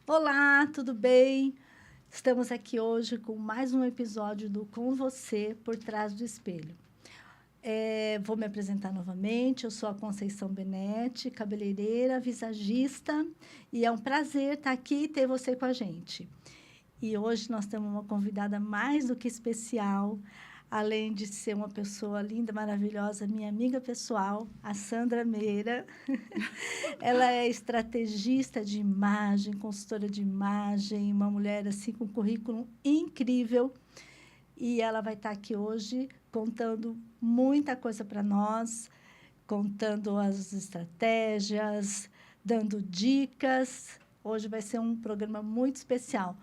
Olá, tudo bem? Estamos aqui hoje com mais um episódio do Com Você por Trás do Espelho. Vou me apresentar novamente. Eu sou a Conceição Benetti, cabeleireira, visagista, e é um prazer estar aqui e ter você com a gente. E hoje nós temos uma convidada mais do que especial, além de ser uma pessoa linda, maravilhosa, minha amiga pessoal, a Sandra Meira. Ela é estrategista de imagem, consultora de imagem, uma mulher assim com um currículo incrível. E ela vai estar aqui hoje contando muita coisa para nós, contando as estratégias, dando dicas. Hoje vai ser um programa muito especial.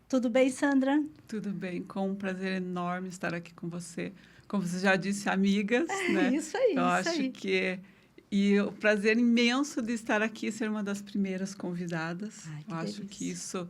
Tudo bem, Sandra? Tudo bem, com um prazer enorme estar aqui com você. Como você já disse, amigas, né? Isso aí, Eu isso acho aí. que... E o prazer imenso de estar aqui, ser uma das primeiras convidadas. Ai, que Eu acho que delícia. isso,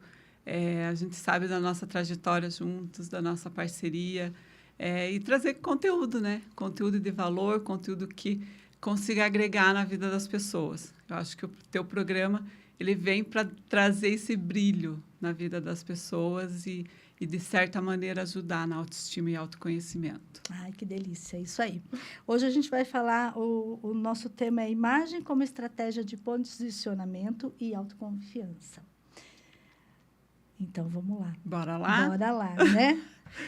a gente sabe da nossa trajetória juntos, da nossa parceria, e trazer conteúdo, né? Conteúdo de valor, conteúdo que consiga agregar na vida das pessoas. Eu acho que o teu programa, ele vem para trazer esse brilho na vida das pessoas e, de certa maneira, ajudar na autoestima e autoconhecimento. Ai, que delícia, isso aí. Hoje a gente vai falar, o nosso tema é imagem como estratégia de posicionamento e autoconfiança. Então, vamos lá. Bora lá? Bora lá, né?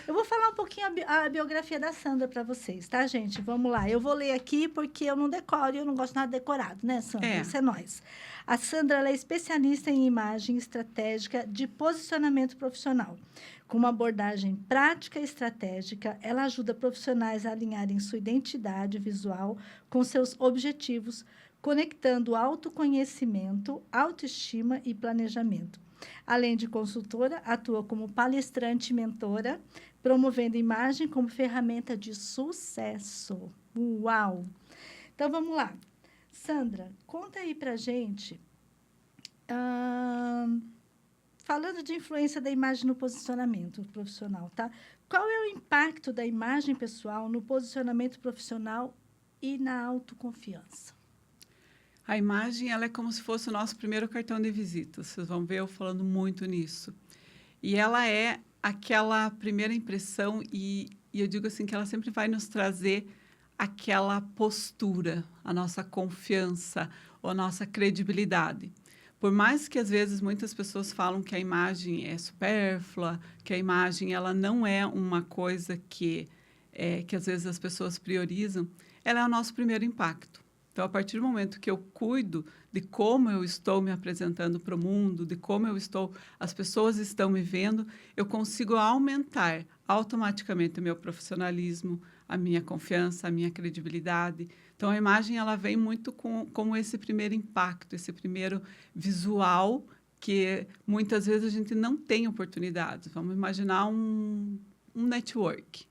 Eu vou falar um pouquinho a biografia da Sandra para vocês, tá, gente? Vamos lá. Eu vou ler aqui porque eu não decoro e eu não gosto nada decorado, né, Sandra? Isso é nós. A Sandra ela é especialista em imagem estratégica de posicionamento profissional. Com uma abordagem prática e estratégica, ela ajuda profissionais a alinharem sua identidade visual com seus objetivos, conectando autoconhecimento, autoestima e planejamento. Além de consultora, atua como palestrante e mentora, promovendo imagem como ferramenta de sucesso. Uau! Então, vamos lá. Sandra, conta aí pra gente, falando de influência da imagem no posicionamento profissional, tá? Qual é o impacto da imagem pessoal no posicionamento profissional e na autoconfiança? A imagem, ela é como se fosse o nosso primeiro cartão de visita. Vocês vão ver eu falando muito nisso. E ela é aquela primeira impressão e eu digo assim que ela sempre vai nos trazer aquela postura, a nossa confiança, ou a nossa credibilidade. Por mais que às vezes muitas pessoas falam que a imagem é supérflua, que a imagem ela não é uma coisa que às vezes as pessoas priorizam, ela é o nosso primeiro impacto. Então, a partir do momento que eu cuido de como eu estou me apresentando para o mundo, de como as pessoas estão me vendo, eu consigo aumentar automaticamente o meu profissionalismo, a minha confiança, a minha credibilidade. Então, a imagem ela vem muito com esse primeiro impacto, esse primeiro visual que muitas vezes a gente não tem oportunidades. Vamos imaginar um network.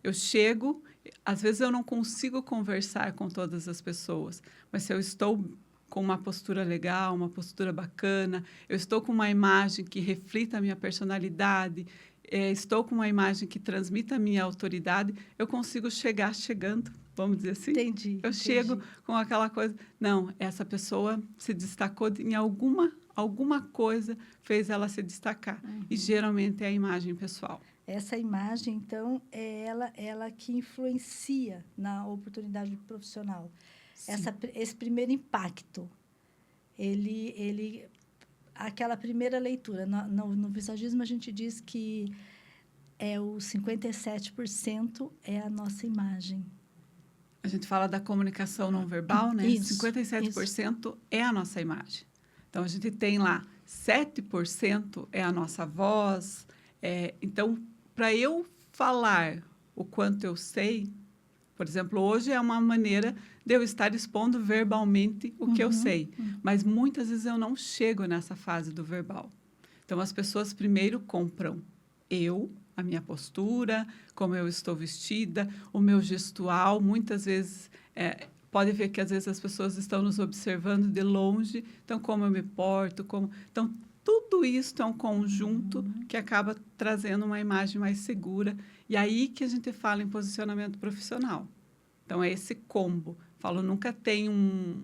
Eu chego, às vezes eu não consigo conversar com todas as pessoas, mas se eu estou com uma postura legal, uma postura bacana, eu estou com uma imagem que reflita a minha personalidade, estou com uma imagem que transmita a minha autoridade, eu consigo chegar chegando, vamos dizer assim. Entendi. Eu chego com aquela coisa, não, essa pessoa se destacou em alguma coisa, fez ela se destacar. Uhum. E geralmente é a imagem pessoal. Essa imagem, então, é ela que influencia na oportunidade profissional. Esse primeiro impacto, aquela primeira leitura. No visagismo, a gente diz que o 57% é a nossa imagem. A gente fala da comunicação não verbal, né? Isso, 57% é a nossa imagem. Então, a gente tem lá 7% é a nossa voz. Então, para eu falar o quanto eu sei, por exemplo, hoje é uma maneira de eu estar expondo verbalmente o que eu sei. Mas muitas vezes eu não chego nessa fase do verbal. Então, as pessoas primeiro compram a minha postura, como eu estou vestida, o meu gestual. Muitas vezes, pode ver que às vezes as pessoas estão nos observando de longe. Então, como eu me porto, Então, tudo isso é um conjunto que acaba trazendo uma imagem mais segura. E aí que a gente fala em posicionamento profissional. Então, é esse combo. Falo, nunca tem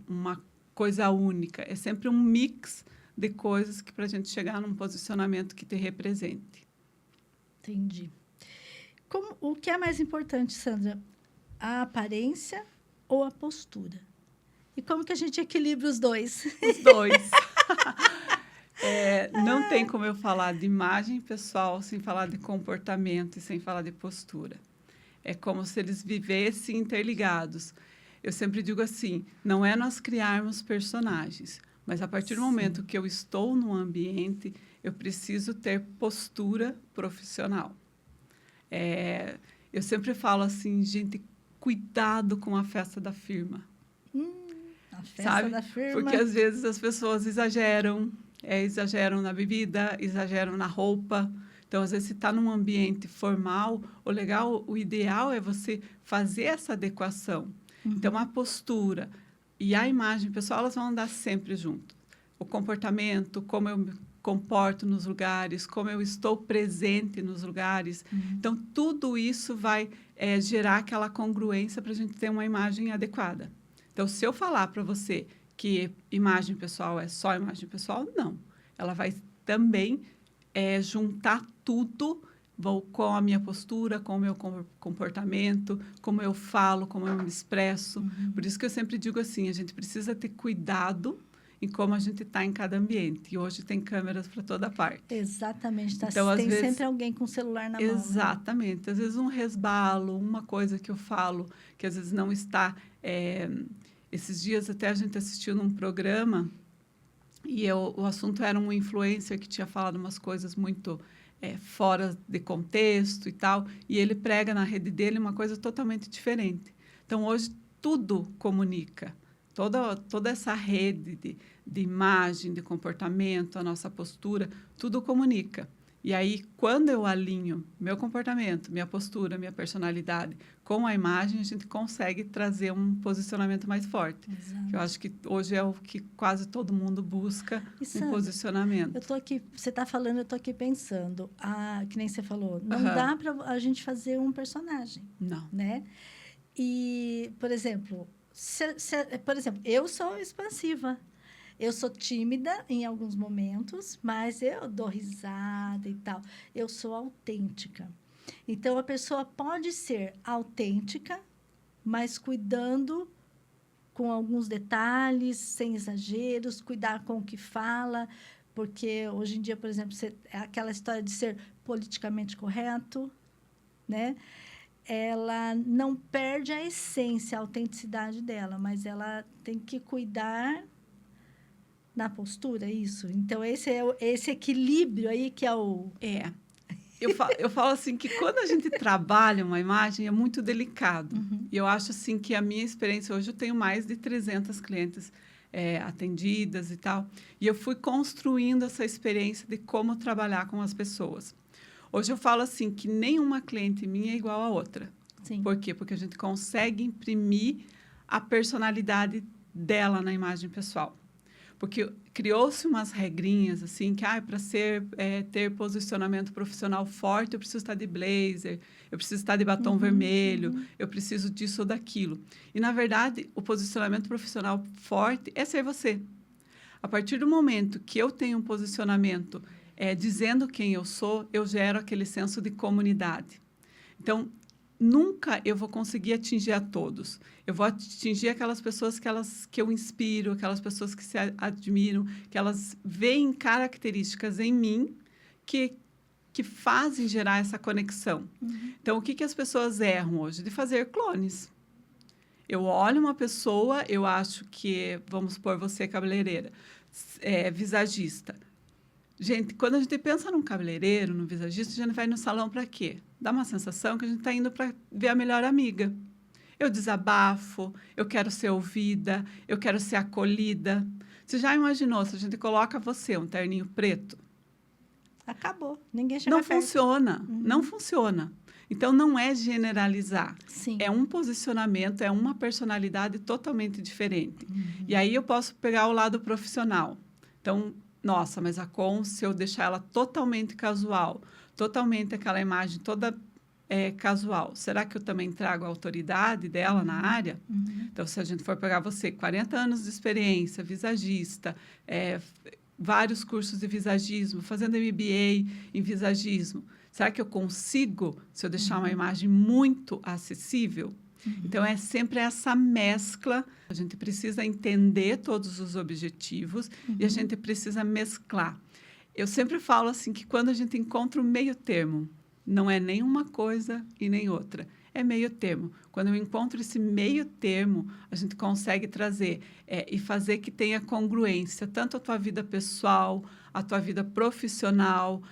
uma coisa única. É sempre um mix de coisas que para a gente chegar num posicionamento que te represente. Entendi. O que é mais importante, Sandra? A aparência ou a postura? E como que a gente equilibra os dois? Os dois. Não tem como eu falar de imagem pessoal sem falar de comportamento e sem falar de postura. É como se eles vivessem interligados. Eu sempre digo assim, não é nós criarmos personagens, mas a partir do momento que eu estou no ambiente, eu preciso ter postura profissional. Eu sempre falo assim, gente, cuidado com a festa da firma. A festa sabe? da firma. Porque às vezes as pessoas exageram na bebida, exageram na roupa. Então, às vezes, se está num ambiente formal, o ideal é você fazer essa adequação. Então, a postura e a imagem pessoal, elas vão andar sempre junto. O comportamento, como eu me comporto nos lugares, como eu estou presente nos lugares. Então, tudo isso vai gerar aquela congruência para a gente ter uma imagem adequada. Então, se eu falar para você que imagem pessoal é só imagem pessoal, não. Ela vai também juntar tudo com a minha postura, com o meu comportamento, como eu falo, como eu me expresso. Por isso que eu sempre digo assim, a gente precisa ter cuidado em como a gente está em cada ambiente. E hoje tem câmeras para toda parte. Exatamente. Então, tem às vezes, sempre alguém com o celular na mão. Exatamente. Né? Às vezes um resbalo, uma coisa que eu falo, que às vezes não está... Esses dias até a gente assistiu num programa e o assunto era um influencer que tinha falado umas coisas muito fora de contexto e tal, e ele prega na rede dele uma coisa totalmente diferente. Então, hoje, tudo comunica. Toda essa rede de imagem, de comportamento, a nossa postura, tudo comunica. E aí, quando eu alinho meu comportamento, minha postura, minha personalidade com a imagem, a gente consegue trazer um posicionamento mais forte. Exato. Eu acho que hoje é o que quase todo mundo busca, Sandra, posicionamento. Eu estou aqui, você está falando, eu estou aqui pensando, que nem você falou, não dá para a gente fazer um personagem. Não. Né? E, por exemplo, eu sou expansiva. Eu sou tímida em alguns momentos, mas eu dou risada e tal. Eu sou autêntica. Então, a pessoa pode ser autêntica, mas cuidando com alguns detalhes, sem exageros, cuidar com o que fala, porque hoje em dia, por exemplo, é aquela história de ser politicamente correto, né? Ela não perde a essência, a autenticidade dela, mas ela tem que cuidar na postura, isso. Então, esse equilíbrio aí que é o... Eu falo assim que quando a gente trabalha uma imagem é muito delicado. E eu acho assim que a minha experiência hoje, eu tenho mais de 300 clientes atendidas e tal. E eu fui construindo essa experiência de como trabalhar com as pessoas. Hoje eu falo assim que nenhuma cliente minha é igual a outra. Sim. Por quê? Porque a gente consegue imprimir a personalidade dela na imagem pessoal. Porque criou-se umas regrinhas, assim, que para ter posicionamento profissional forte, eu preciso estar de blazer, eu preciso estar de batom vermelho, eu preciso disso ou daquilo. E, na verdade, o posicionamento profissional forte é ser você. A partir do momento que eu tenho um posicionamento dizendo quem eu sou, eu gero aquele senso de comunidade. Então, nunca eu vou conseguir atingir a todos. Eu vou atingir aquelas pessoas que eu inspiro, aquelas pessoas que se admiram, que elas veem características em mim que fazem gerar essa conexão. Então, o que as pessoas erram hoje? De fazer clones. Eu olho uma pessoa, eu acho que, vamos supor, você é cabeleireira, visagista. Gente, quando a gente pensa num cabeleireiro, num visagista, a gente vai no salão para quê? Dá uma sensação que a gente está indo para ver a melhor amiga. Eu desabafo, eu quero ser ouvida, eu quero ser acolhida. Você já imaginou se a gente coloca você, um terninho preto? Acabou, ninguém chega perto. Funciona, não funciona. Então, não é generalizar. Sim. É um posicionamento, é uma personalidade totalmente diferente. E aí eu posso pegar o lado profissional. Então, nossa, mas a se eu deixar ela totalmente casual, totalmente aquela imagem toda casual, será que eu também trago a autoridade dela na área? Então, se a gente for pegar você, 40 anos de experiência, visagista, vários cursos de visagismo, fazendo MBA em visagismo. Será que eu consigo, se eu deixar uma imagem muito acessível? Então, é sempre essa mescla. A gente precisa entender todos os objetivos e a gente precisa mesclar. Eu sempre falo assim que quando a gente encontra o meio termo, não é nem uma coisa e nem outra. É meio termo. Quando eu encontro esse meio termo, a gente consegue trazer e fazer que tenha congruência, tanto a tua vida pessoal, a tua vida profissional,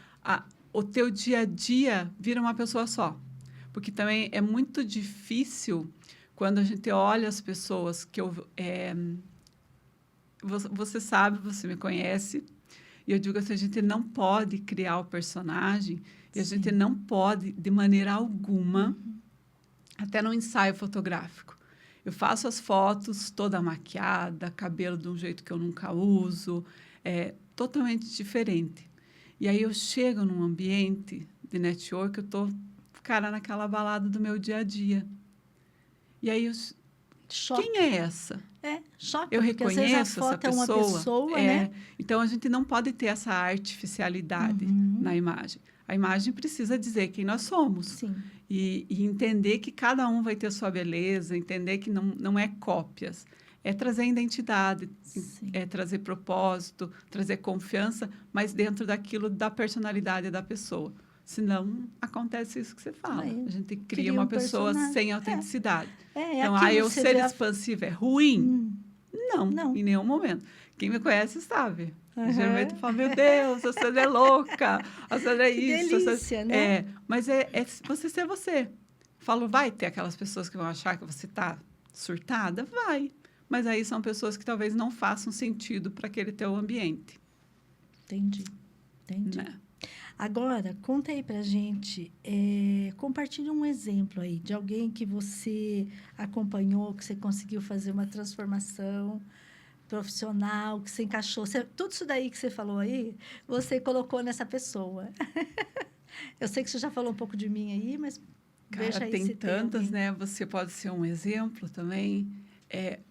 o teu dia a dia vira uma pessoa só. Porque também é muito difícil quando a gente olha as pessoas que você sabe, você me conhece, e eu digo assim, a gente não pode criar o personagem e a gente não pode, de maneira alguma, até no ensaio fotográfico. Eu faço as fotos toda maquiada, cabelo de um jeito que eu nunca uso, totalmente diferente. E aí eu chego num ambiente de network, eu estou, cara, naquela balada do meu dia a dia. E aí quem é essa? Choque, eu porque às vezes reconheço a foto essa pessoa. É uma pessoa, né? Então, a gente não pode ter essa artificialidade na imagem. A imagem precisa dizer quem nós somos. Sim. E entender que cada um vai ter a sua beleza, entender que não é cópias. É trazer identidade, é trazer propósito, trazer confiança, mas dentro daquilo da personalidade da pessoa. Senão, acontece isso que você fala. A gente cria uma pessoa sem autenticidade. Então, eu ser expansiva é ruim? Não, em nenhum momento. Quem me conhece sabe. Geralmente fala, meu Deus, a Sandra é louca, a Sandra é isso. Delícia, né? Mas é você ser você. Falo, vai ter aquelas pessoas que vão achar que você está surtada? Vai. Mas aí são pessoas que talvez não façam sentido para aquele teu ambiente. Entendi. Né? Agora, conta aí pra gente, compartilha um exemplo aí de alguém que você acompanhou, que você conseguiu fazer uma transformação profissional, que você encaixou. Tudo isso daí que você falou aí, você colocou nessa pessoa. Eu sei que você já falou um pouco de mim aí, mas veja aí tem se tantas, tem né? Você pode ser um exemplo também.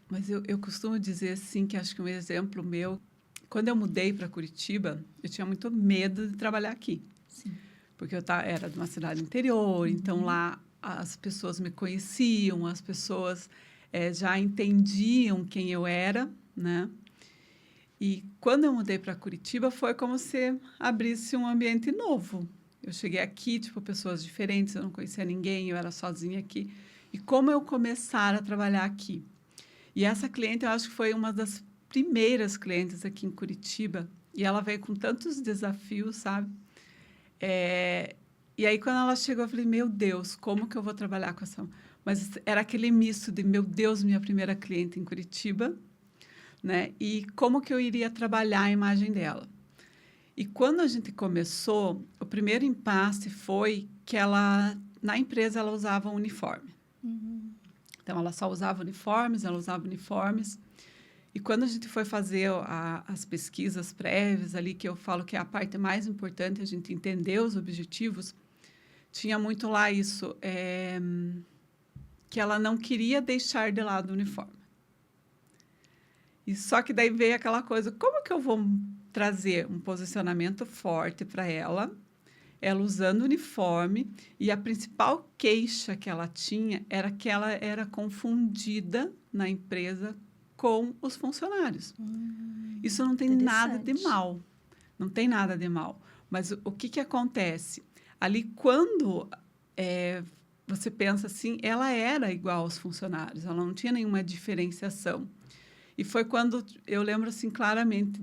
Mas eu costumo dizer, assim, que acho que um exemplo meu... Quando eu mudei para Curitiba, eu tinha muito medo de trabalhar aqui. Sim. Porque eu era de uma cidade interior, então lá as pessoas me conheciam, as pessoas já entendiam quem eu era, né? E quando eu mudei para Curitiba, foi como se abrisse um ambiente novo. Eu cheguei aqui, pessoas diferentes, eu não conhecia ninguém, eu era sozinha aqui. E como eu começar a trabalhar aqui? E essa cliente, eu acho que foi uma das primeiras clientes aqui em Curitiba, e ela veio com tantos desafios, sabe? E aí, quando ela chegou, eu falei, meu Deus, como que eu vou trabalhar com essa... Mas era aquele misto de, meu Deus, minha primeira cliente em Curitiba, né? E como que eu iria trabalhar a imagem dela. E quando a gente começou, o primeiro impasse foi que na empresa, ela usava um uniforme. Então, ela só usava uniformes, E quando a gente foi fazer as pesquisas prévias ali, que eu falo que é a parte mais importante, a gente entender os objetivos, tinha muito lá isso, que ela não queria deixar de lado o uniforme. E só que daí veio aquela coisa, como que eu vou trazer um posicionamento forte para ela usando o uniforme, e a principal queixa que ela tinha era que ela era confundida na empresa com os funcionários. Isso não tem nada de mal. Não tem nada de mal. Mas o que acontece? Ali, quando você pensa assim, ela era igual aos funcionários, ela não tinha nenhuma diferenciação. E foi quando eu lembro assim claramente,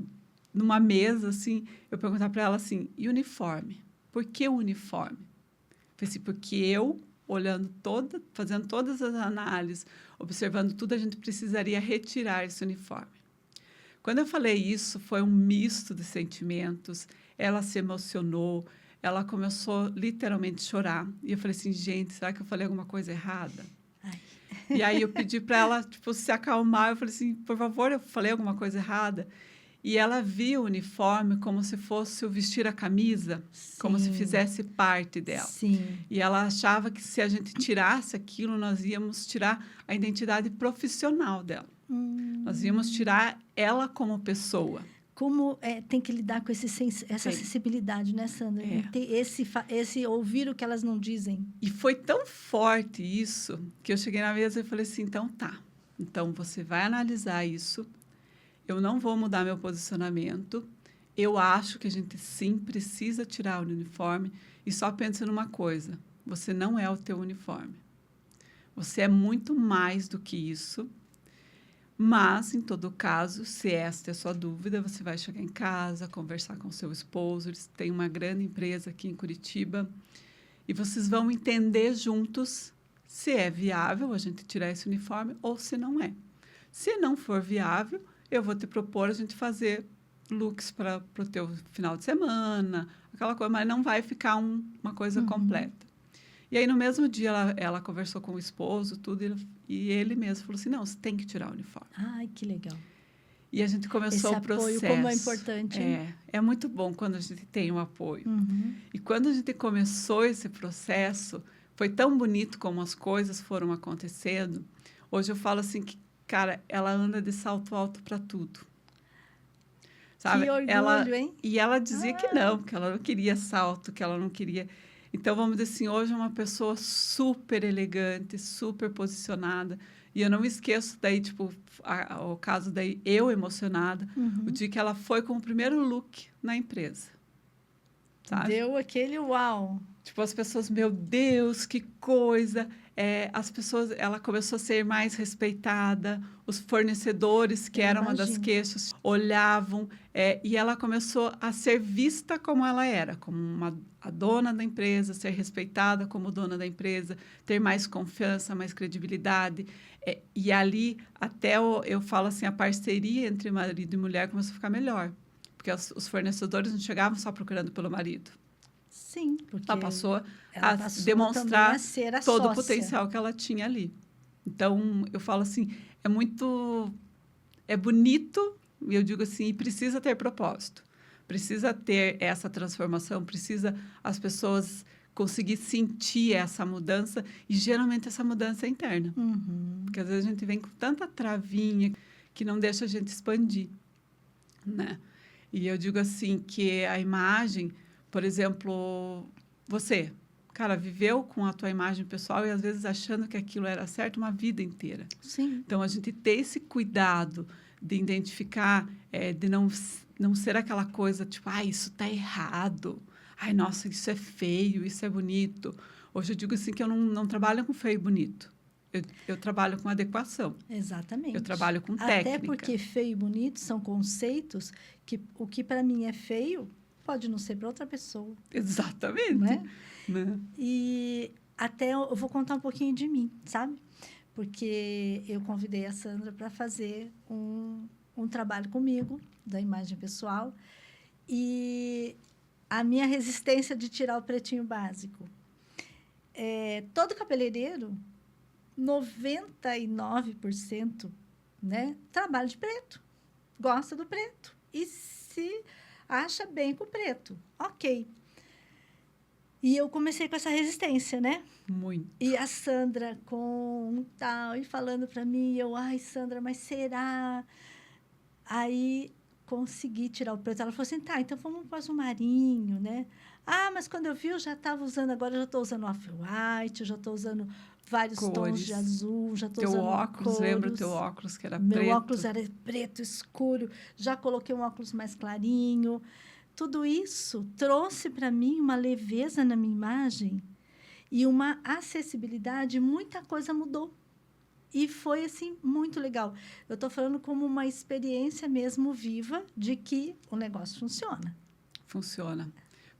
numa mesa, assim, eu perguntar para ela assim, e uniforme? Por que o uniforme? Falei assim, porque eu, fazendo todas as análises, observando tudo, a gente precisaria retirar esse uniforme. Quando eu falei isso, foi um misto de sentimentos. Ela se emocionou, ela começou literalmente a chorar. E eu falei assim, gente, será que eu falei alguma coisa errada? Ai. E aí eu pedi para ela se acalmar. Eu falei assim, por favor, eu falei alguma coisa errada? E ela via o uniforme como se fosse o vestir a camisa, como se fizesse parte dela. Sim. E ela achava que se a gente tirasse aquilo, nós íamos tirar a identidade profissional dela. Nós íamos tirar ela como pessoa. como tem que lidar com essa sensibilidade, né, Sandra? Esse ouvir o que elas não dizem. E foi tão forte isso, que eu cheguei na mesa e falei assim, então tá. Então, você vai analisar isso. Eu não vou mudar meu posicionamento. Eu acho que a gente, sim, precisa tirar o uniforme. E só pensa numa coisa. Você não é o teu uniforme. Você é muito mais do que isso. Mas, em todo caso, se esta é a sua dúvida, você vai chegar em casa, conversar com seu esposo. Eles têm uma grande empresa aqui em Curitiba. E vocês vão entender juntos se é viável a gente tirar esse uniforme ou se não é. Se não for viável, eu vou te propor a gente fazer looks para o teu final de semana, aquela coisa, mas não vai ficar uma coisa completa. E aí, no mesmo dia, ela conversou com o esposo, tudo, e ele mesmo falou assim, não, você tem que tirar o uniforme. Ai, que legal. E a gente começou o processo. Esse apoio, como é importante. É muito bom quando a gente tem um apoio. E quando a gente começou esse processo, foi tão bonito como as coisas foram acontecendo. Hoje eu falo assim que, cara, ela anda de salto alto para tudo. Sabe? Que orgulho, hein? E ela dizia que ela não queria salto, que ela não queria... Então, vamos dizer assim, hoje é uma pessoa super elegante, super posicionada. E eu não me esqueço daí, tipo, o caso daí, eu emocionada, o dia que ela foi com o primeiro look na empresa. Sabe? Deu aquele uau. Tipo, as pessoas, meu Deus, que coisa. As pessoas, ela começou a ser mais respeitada. Os fornecedores, que era uma das queixas, olhavam. E ela começou a ser vista como ela era, como a dona da empresa, ser respeitada como dona da empresa, ter mais confiança, mais credibilidade. E ali, até eu falo assim, a parceria entre marido e mulher começou a ficar melhor. Porque os fornecedores não chegavam só procurando pelo marido. Sim, porque ela passou a demonstrar todo o potencial que ela tinha ali. Então, eu falo assim, é bonito, e eu digo assim, e precisa ter propósito. Precisa ter essa transformação, precisa as pessoas conseguir sentir essa mudança, e geralmente essa mudança é interna. Porque às vezes a gente vem com tanta travinha que não deixa a gente expandir, né? E eu digo assim, que a imagem, por exemplo, você, cara, viveu com a tua imagem pessoal e às vezes achando que aquilo era certo uma vida inteira. Sim. Então, a gente ter esse cuidado de identificar, de não ser aquela coisa tipo, isso tá errado. Ai, nossa, isso é feio, isso é bonito. Hoje eu digo assim que eu não trabalho com feio e bonito. Eu trabalho com adequação. Exatamente. Eu trabalho com técnica. Até porque feio e bonito são conceitos que o que para mim é feio pode não ser para outra pessoa. Exatamente. Né? E até eu vou contar um pouquinho de mim, sabe? Porque eu convidei a Sandra para fazer um trabalho comigo, da imagem pessoal, e a minha resistência de tirar o pretinho básico. Todo cabeleireiro, 99%, né, trabalha de preto, gosta do preto e se acha bem com o preto. Ok. E eu comecei com essa resistência, né? Muito. E a Sandra com tal, e falando para mim, ai, Sandra, mas será? Aí consegui tirar o preto. Ela falou assim, tá, então vamos para o azul marinho, né? Mas quando eu vi, eu já estava usando, agora eu já estou usando off-white, eu já estou usando vários tons de azul, já estou usando óculos, lembra o teu óculos que era preto? Meu óculos era preto, escuro, já coloquei um óculos mais clarinho. Tudo isso trouxe para mim uma leveza na minha imagem e uma acessibilidade, muita coisa mudou. E foi, assim, muito legal. Eu estou falando como uma experiência mesmo viva de que o negócio funciona. Funciona.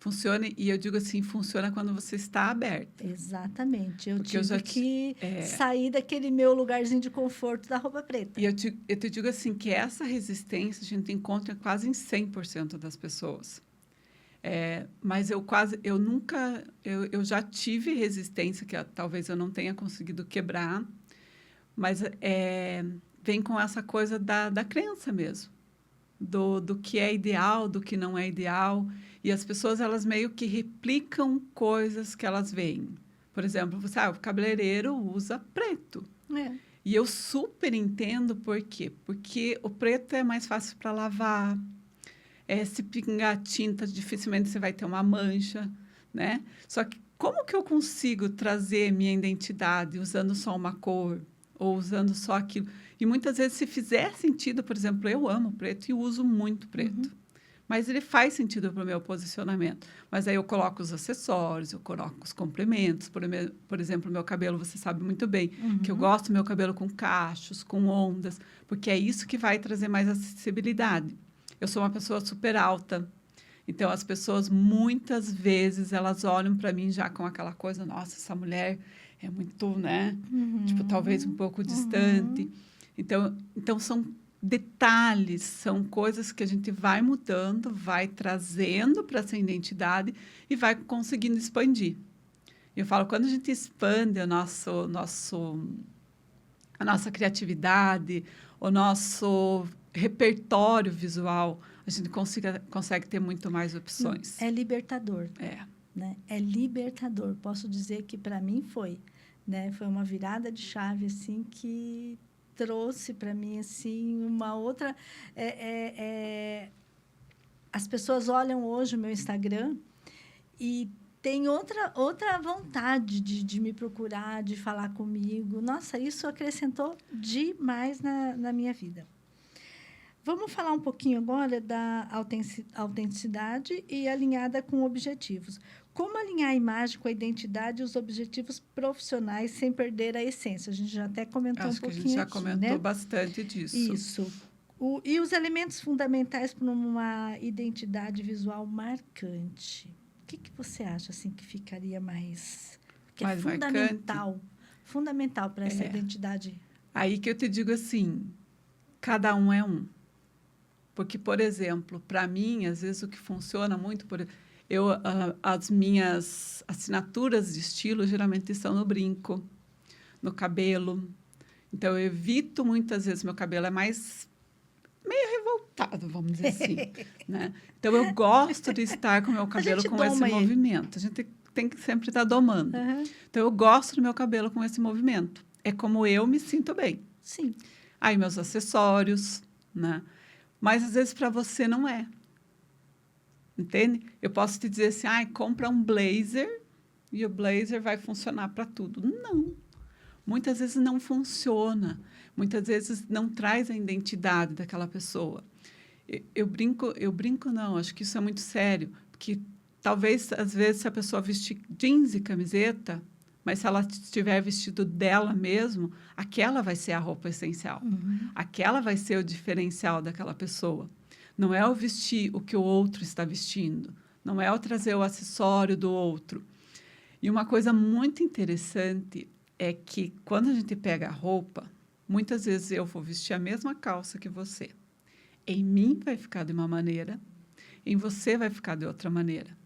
Funciona, e eu digo assim, funciona quando você está aberta. Exatamente. Eu tive que sair daquele meu lugarzinho de conforto da roupa preta. E eu te digo assim, que essa resistência a gente encontra quase em 100% das pessoas. Mas eu já tive resistência, que talvez eu não tenha conseguido quebrar, mas vem com essa coisa da crença mesmo. Do que é ideal, do que não é ideal. E as pessoas, elas meio que replicam coisas que elas veem. Por exemplo, o cabeleireiro usa preto. E eu super entendo por quê. Porque o preto é mais fácil para lavar, se pingar tinta, dificilmente você vai ter uma mancha, né? Só que como que eu consigo trazer minha identidade usando só uma cor ou usando só aquilo? E muitas vezes, se fizer sentido, por exemplo, eu amo preto e uso muito preto. Mas ele faz sentido para o meu posicionamento. Mas aí eu coloco os acessórios, eu coloco os complementos. Por exemplo, meu cabelo, você sabe muito bem, que eu gosto do meu cabelo com cachos, com ondas, porque é isso que vai trazer mais acessibilidade. Eu sou uma pessoa super alta, então as pessoas, muitas vezes, elas olham para mim já com aquela coisa, nossa, essa mulher é muito, né? Tipo, talvez um pouco distante. Então são detalhes, são coisas que a gente vai mudando, vai trazendo para essa identidade e vai conseguindo expandir. Eu falo, quando a gente expande a nossa criatividade, o nosso repertório visual, a gente consegue ter muito mais opções. É libertador. É. Né? É libertador. Posso dizer que, para mim, foi. Né? Foi uma virada de chave, assim, que trouxe para mim, assim, uma outra... As pessoas olham hoje o meu Instagram e tem outra vontade de me procurar, de falar comigo. Nossa, isso acrescentou demais na minha vida. Vamos falar um pouquinho agora da autenticidade e alinhada com objetivos. Como alinhar a imagem com a identidade e os objetivos profissionais sem perder a essência? A gente já até comentou um pouquinho aqui, a gente já comentou bastante disso. Isso. E os elementos fundamentais para uma identidade visual marcante. O que você acha assim, que ficaria mais... Que mais é fundamental para essa identidade? Aí que eu te digo assim, cada um é um. Porque, por exemplo, para mim, às vezes o que funciona muito... as minhas assinaturas de estilo geralmente estão no brinco, no cabelo. Então, eu evito muitas vezes, meu cabelo é meio revoltado, vamos dizer assim. Né? Então, eu gosto de estar com o meu cabelo com esse movimento. A gente tem que sempre estar domando. Então, eu gosto do meu cabelo com esse movimento. É como eu me sinto bem. Sim. Aí, meus acessórios, né? Mas, às vezes, para você não é. Entende? Eu posso te dizer assim, compra um blazer e o blazer vai funcionar para tudo. Não. Muitas vezes não funciona. Muitas vezes não traz a identidade daquela pessoa. Eu brinco não, acho que isso é muito sério. Porque talvez, às vezes, se a pessoa vestir jeans e camiseta, mas se ela estiver vestido dela mesmo, aquela vai ser a roupa essencial. Aquela vai ser o diferencial daquela pessoa. Não é o vestir o que o outro está vestindo. Não é o trazer o acessório do outro. E uma coisa muito interessante é que, quando a gente pega a roupa, muitas vezes eu vou vestir a mesma calça que você. Em mim vai ficar de uma maneira, em você vai ficar de outra maneira.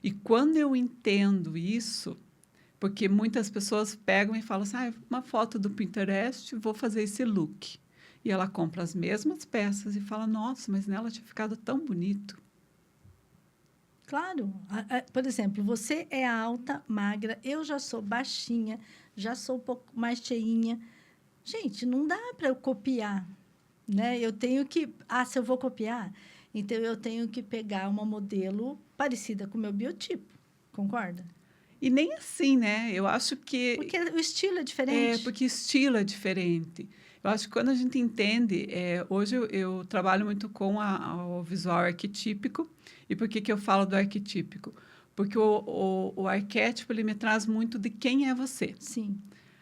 E quando eu entendo isso, porque muitas pessoas pegam e falam assim, uma foto do Pinterest, vou fazer esse look. E ela compra as mesmas peças e fala, nossa, mas nela tinha ficado tão bonito. Claro. Por exemplo, você é alta, magra, eu já sou baixinha, já sou um pouco mais cheinha. Gente, não dá para eu copiar, né? Eu tenho que... se eu vou copiar, então eu tenho que pegar uma modelo parecida com o meu biotipo. Concorda? E nem assim, né? Eu acho que... Porque o estilo é diferente. Porque o estilo é diferente. Eu acho que quando a gente entende... hoje eu trabalho muito com o visual arquetípico. E por que eu falo do arquetípico? Porque o arquétipo, ele me traz muito de quem é você. Sim.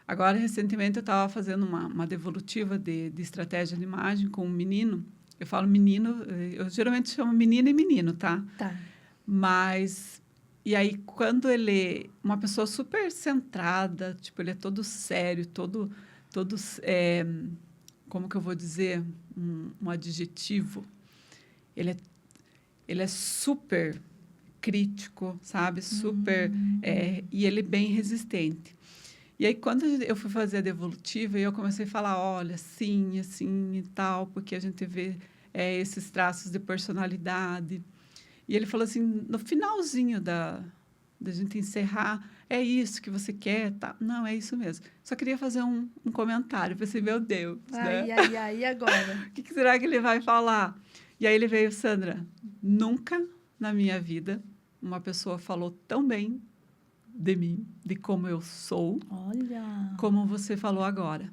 Agora, recentemente, eu estava fazendo uma devolutiva de estratégia de imagem com um menino. Eu falo menino... Eu geralmente chamo menina e menino, tá? Tá. Mas... E aí, quando ele... Uma pessoa super centrada, tipo, ele é todo sério, todo como que eu vou dizer? Um adjetivo. Ele é super crítico, sabe? Super... e ele é bem resistente. E aí, quando eu fui fazer a devolutiva, eu comecei a falar, olha, assim, assim e tal, porque a gente vê esses traços de personalidade. E ele falou assim, no finalzinho da gente encerrar, é isso que você quer? Tá? Não, é isso mesmo. Só queria fazer um comentário. Eu pensei, meu Deus, né? E agora? O que será que ele vai falar? E aí ele veio, Sandra, nunca na minha vida uma pessoa falou tão bem de mim, de como eu sou, Olha, como você falou agora.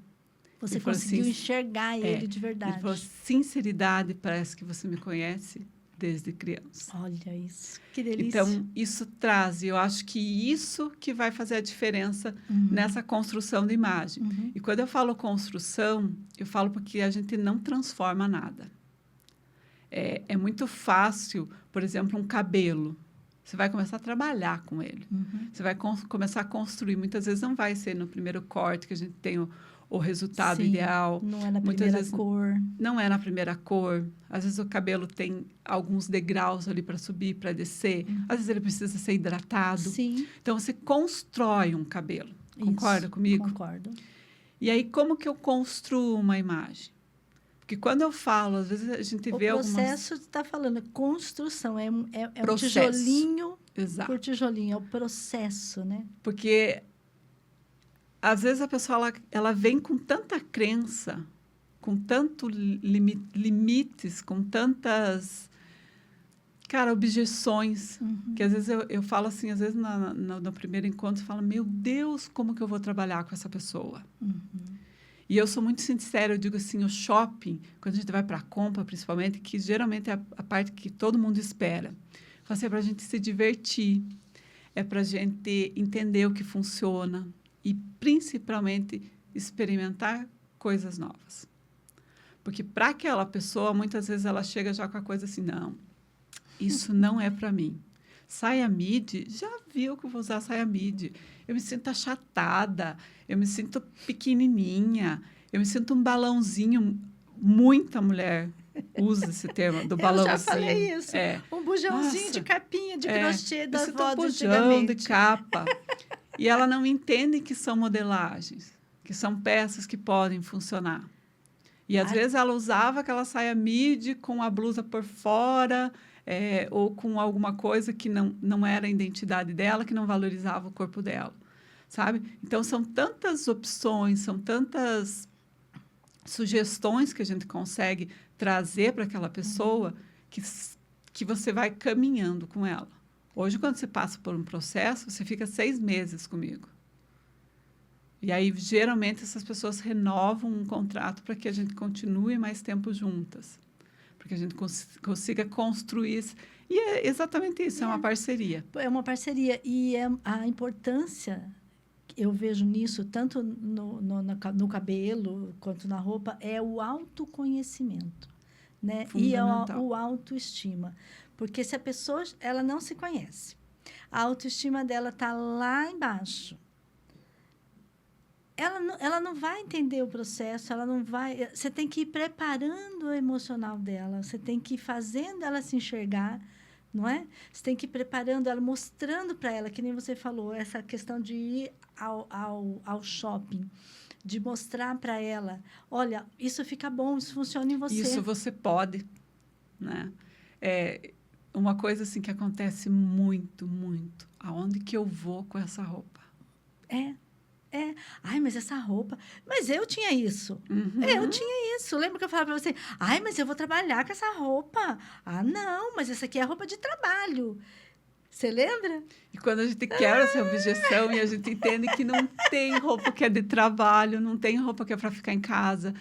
você Ele falou conseguiu assim, enxergar ele de ele verdade. falou, sinceridade, parece que você me conhece desde criança. Olha isso, que delícia. Então, isso traz, e eu acho que isso que vai fazer a diferença nessa construção de imagem. E quando eu falo construção, eu falo porque a gente não transforma nada. É muito fácil, por exemplo, um cabelo. Você vai começar a trabalhar com ele. Você vai começar a construir. Muitas vezes não vai ser no primeiro corte que a gente tem o resultado Sim, ideal. não é na Muitas primeira vezes cor. não é na primeira cor. Às vezes o cabelo tem alguns degraus ali para subir, para descer. Às vezes ele precisa ser hidratado. Sim. Então, você constrói um cabelo. Concorda Isso, comigo? Concordo. E aí, como que eu construo uma imagem? Porque quando eu falo, às vezes a gente vê algumas... O processo está falando, construção, é um Processo. tijolinho Exato. por tijolinho, é o processo, né? Porque, às vezes, a pessoa ela vem com tanta crença, com tantos limites, com tantas, cara, objeções, que às vezes eu falo assim, às vezes no primeiro encontro, você fala, meu Deus, como que eu vou trabalhar com essa pessoa? E eu sou muito sincera, eu digo assim, o shopping, quando a gente vai para a compra, principalmente, que geralmente é a parte que todo mundo espera. Falo assim, é para a gente se divertir, é para a gente entender o que funciona e, principalmente, experimentar coisas novas. Porque para aquela pessoa, muitas vezes ela chega já com a coisa assim, não, isso não é para mim. Saia midi, já viu que eu vou usar saia midi. Eu me sinto achatada, eu me sinto pequenininha, eu me sinto um balãozinho. Muita mulher usa esse termo do balãozinho. Eu já falei isso. Um bujãozinho. Nossa, de capinha, de crochê da avó de bujão, de capa. E ela não entende que são modelagens, que são peças que podem funcionar. E, às vezes, ela usava aquela saia midi com a blusa por fora... ou com alguma coisa que não era a identidade dela, que não valorizava o corpo dela, sabe? Então, são tantas opções, são tantas sugestões que a gente consegue trazer para aquela pessoa que você vai caminhando com ela. Hoje, quando você passa por um processo, você fica 6 meses comigo. E aí, geralmente, essas pessoas renovam um contrato para que a gente continue mais tempo juntas. Para que a gente consiga construir isso. E é exatamente isso, é uma parceria. É uma parceria. E a importância, eu vejo nisso, tanto no cabelo quanto na roupa, é o autoconhecimento, né? E o autoestima. Porque se a pessoa ela não se conhece, a autoestima dela está lá embaixo. Ela não vai entender o processo, ela não vai... Você tem que ir preparando o emocional dela, você tem que ir fazendo ela se enxergar, não é? Você tem que ir preparando ela, mostrando para ela, que nem você falou, essa questão de ir ao shopping, de mostrar para ela, olha, isso fica bom, isso funciona em você. Isso você pode, né? Uma coisa assim que acontece muito, muito. Aonde que eu vou com essa roupa? Ai, mas essa roupa... Mas eu tinha isso. Eu tinha isso. Lembra que eu falava para você? Ai, mas eu vou trabalhar com essa roupa. Ah, não, mas essa aqui é a roupa de trabalho. Você lembra? E quando a gente quebra essa objeção e a gente entende que não tem roupa que é de trabalho, não tem roupa que é para ficar em casa.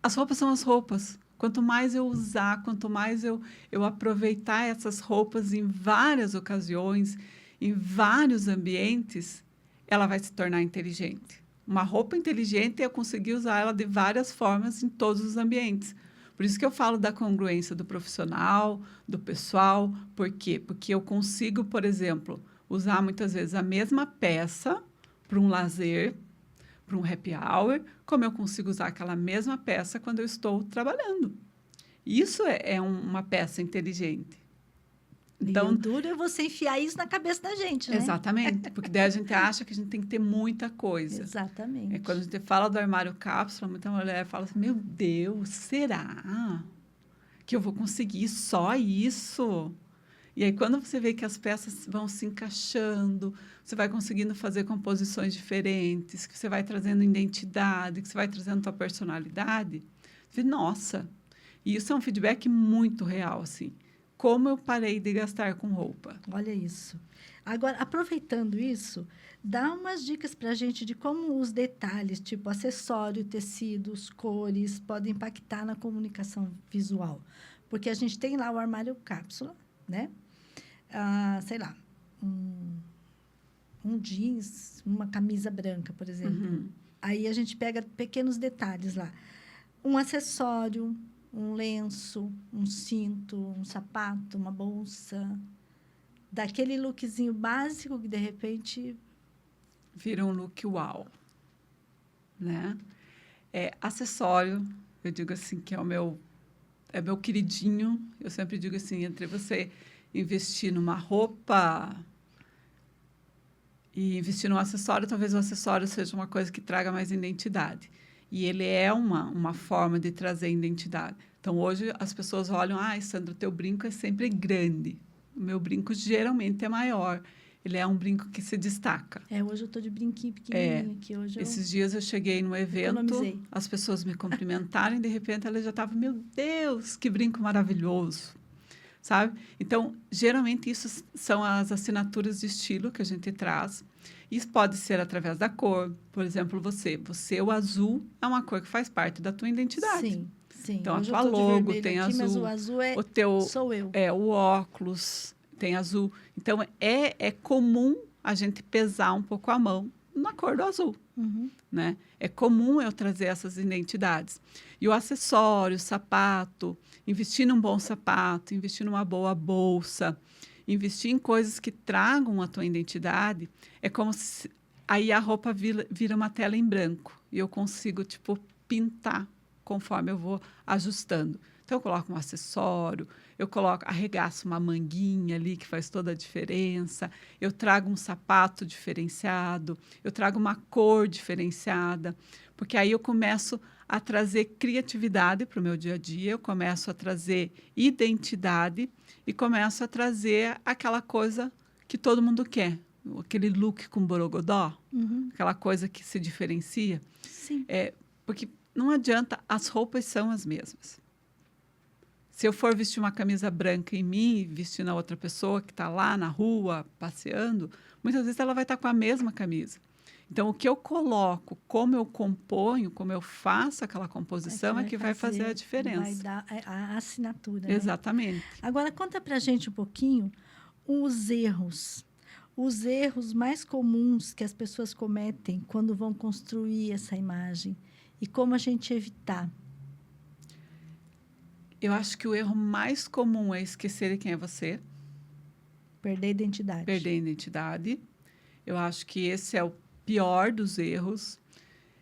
As roupas são as roupas. Quanto mais eu usar, quanto mais eu aproveitar essas roupas em várias ocasiões, em vários ambientes... ela vai se tornar inteligente. Uma roupa inteligente é eu conseguir usar ela de várias formas em todos os ambientes. Por isso que eu falo da congruência do profissional, do pessoal. Por quê? Porque eu consigo, por exemplo, usar muitas vezes a mesma peça para um lazer, para um happy hour, como eu consigo usar aquela mesma peça quando eu estou trabalhando. Isso é uma peça inteligente. Então, e o duro é você enfiar isso na cabeça da gente, né? Exatamente, porque daí a gente acha que a gente tem que ter muita coisa. Exatamente. Quando a gente fala do armário cápsula, muita mulher fala assim, meu Deus, será que eu vou conseguir só isso? E aí, quando você vê que as peças vão se encaixando, você vai conseguindo fazer composições diferentes, que você vai trazendo identidade, que você vai trazendo tua personalidade, você vê, nossa... E isso é um feedback muito real, assim. Como eu parei de gastar com roupa. Olha isso. Agora, aproveitando isso, dá umas dicas para a gente de como os detalhes, tipo acessório, tecidos, cores, podem impactar na comunicação visual. Porque a gente tem lá o armário cápsula, né? Sei lá, um jeans, uma camisa branca, por exemplo. Uhum. Aí a gente pega pequenos detalhes lá. Um acessório, um lenço, um cinto, um sapato, uma bolsa. Daquele lookzinho básico que, de repente... Vira um look uau, né? Acessório, eu digo assim, que é meu queridinho. Eu sempre digo assim, entre você investir numa roupa e investir num acessório, talvez o acessório seja uma coisa que traga mais identidade. E ele é uma forma de trazer identidade. Então, hoje, as pessoas olham, Sandra, o teu brinco é sempre grande. O meu brinco geralmente é maior. Ele é um brinco que se destaca. Hoje eu estou de brinquinho pequenininho aqui. Hoje Esses dias eu cheguei num evento, as pessoas me cumprimentaram e, de repente, ela já estava, meu Deus, que brinco maravilhoso, sabe? Então, geralmente, isso são as assinaturas de estilo que a gente traz. Isso pode ser através da cor. Por exemplo, o azul é uma cor que faz parte da tua identidade. Sim. Sim, então, a tua logo tem aqui, azul. Mas o azul sou eu. O óculos tem azul. Então, é comum a gente pesar um pouco a mão na cor do azul. Uhum. Né? É comum eu trazer essas identidades. E o acessório, o sapato, investir num bom sapato, investir numa boa bolsa, investir em coisas que tragam a tua identidade, é como se aí a roupa vira uma tela em branco. E eu consigo, pintar conforme eu vou ajustando. Então, eu coloco um acessório, arregaço uma manguinha ali, que faz toda a diferença. Eu trago um sapato diferenciado, eu trago uma cor diferenciada, porque aí eu começo a trazer criatividade para o meu dia a dia, eu começo a trazer identidade e começo a trazer aquela coisa que todo mundo quer, aquele look com borogodó, aquela coisa que se diferencia. Sim. Porque não adianta, as roupas são as mesmas. Se eu for vestir uma camisa branca em mim e vestir na outra pessoa que está lá na rua passeando, muitas vezes ela vai estar com a mesma camisa. Então, o que eu coloco, como eu componho, como eu faço aquela composição é que vai fazer a diferença. Vai dar a assinatura. Exatamente. Né? Agora, conta para a gente um pouquinho os erros. Os erros mais comuns que as pessoas cometem quando vão construir essa imagem. E como a gente evitar? Eu acho que o erro mais comum é esquecer de quem é você. Perder a identidade. Perder a identidade. Eu acho que esse é o pior dos erros.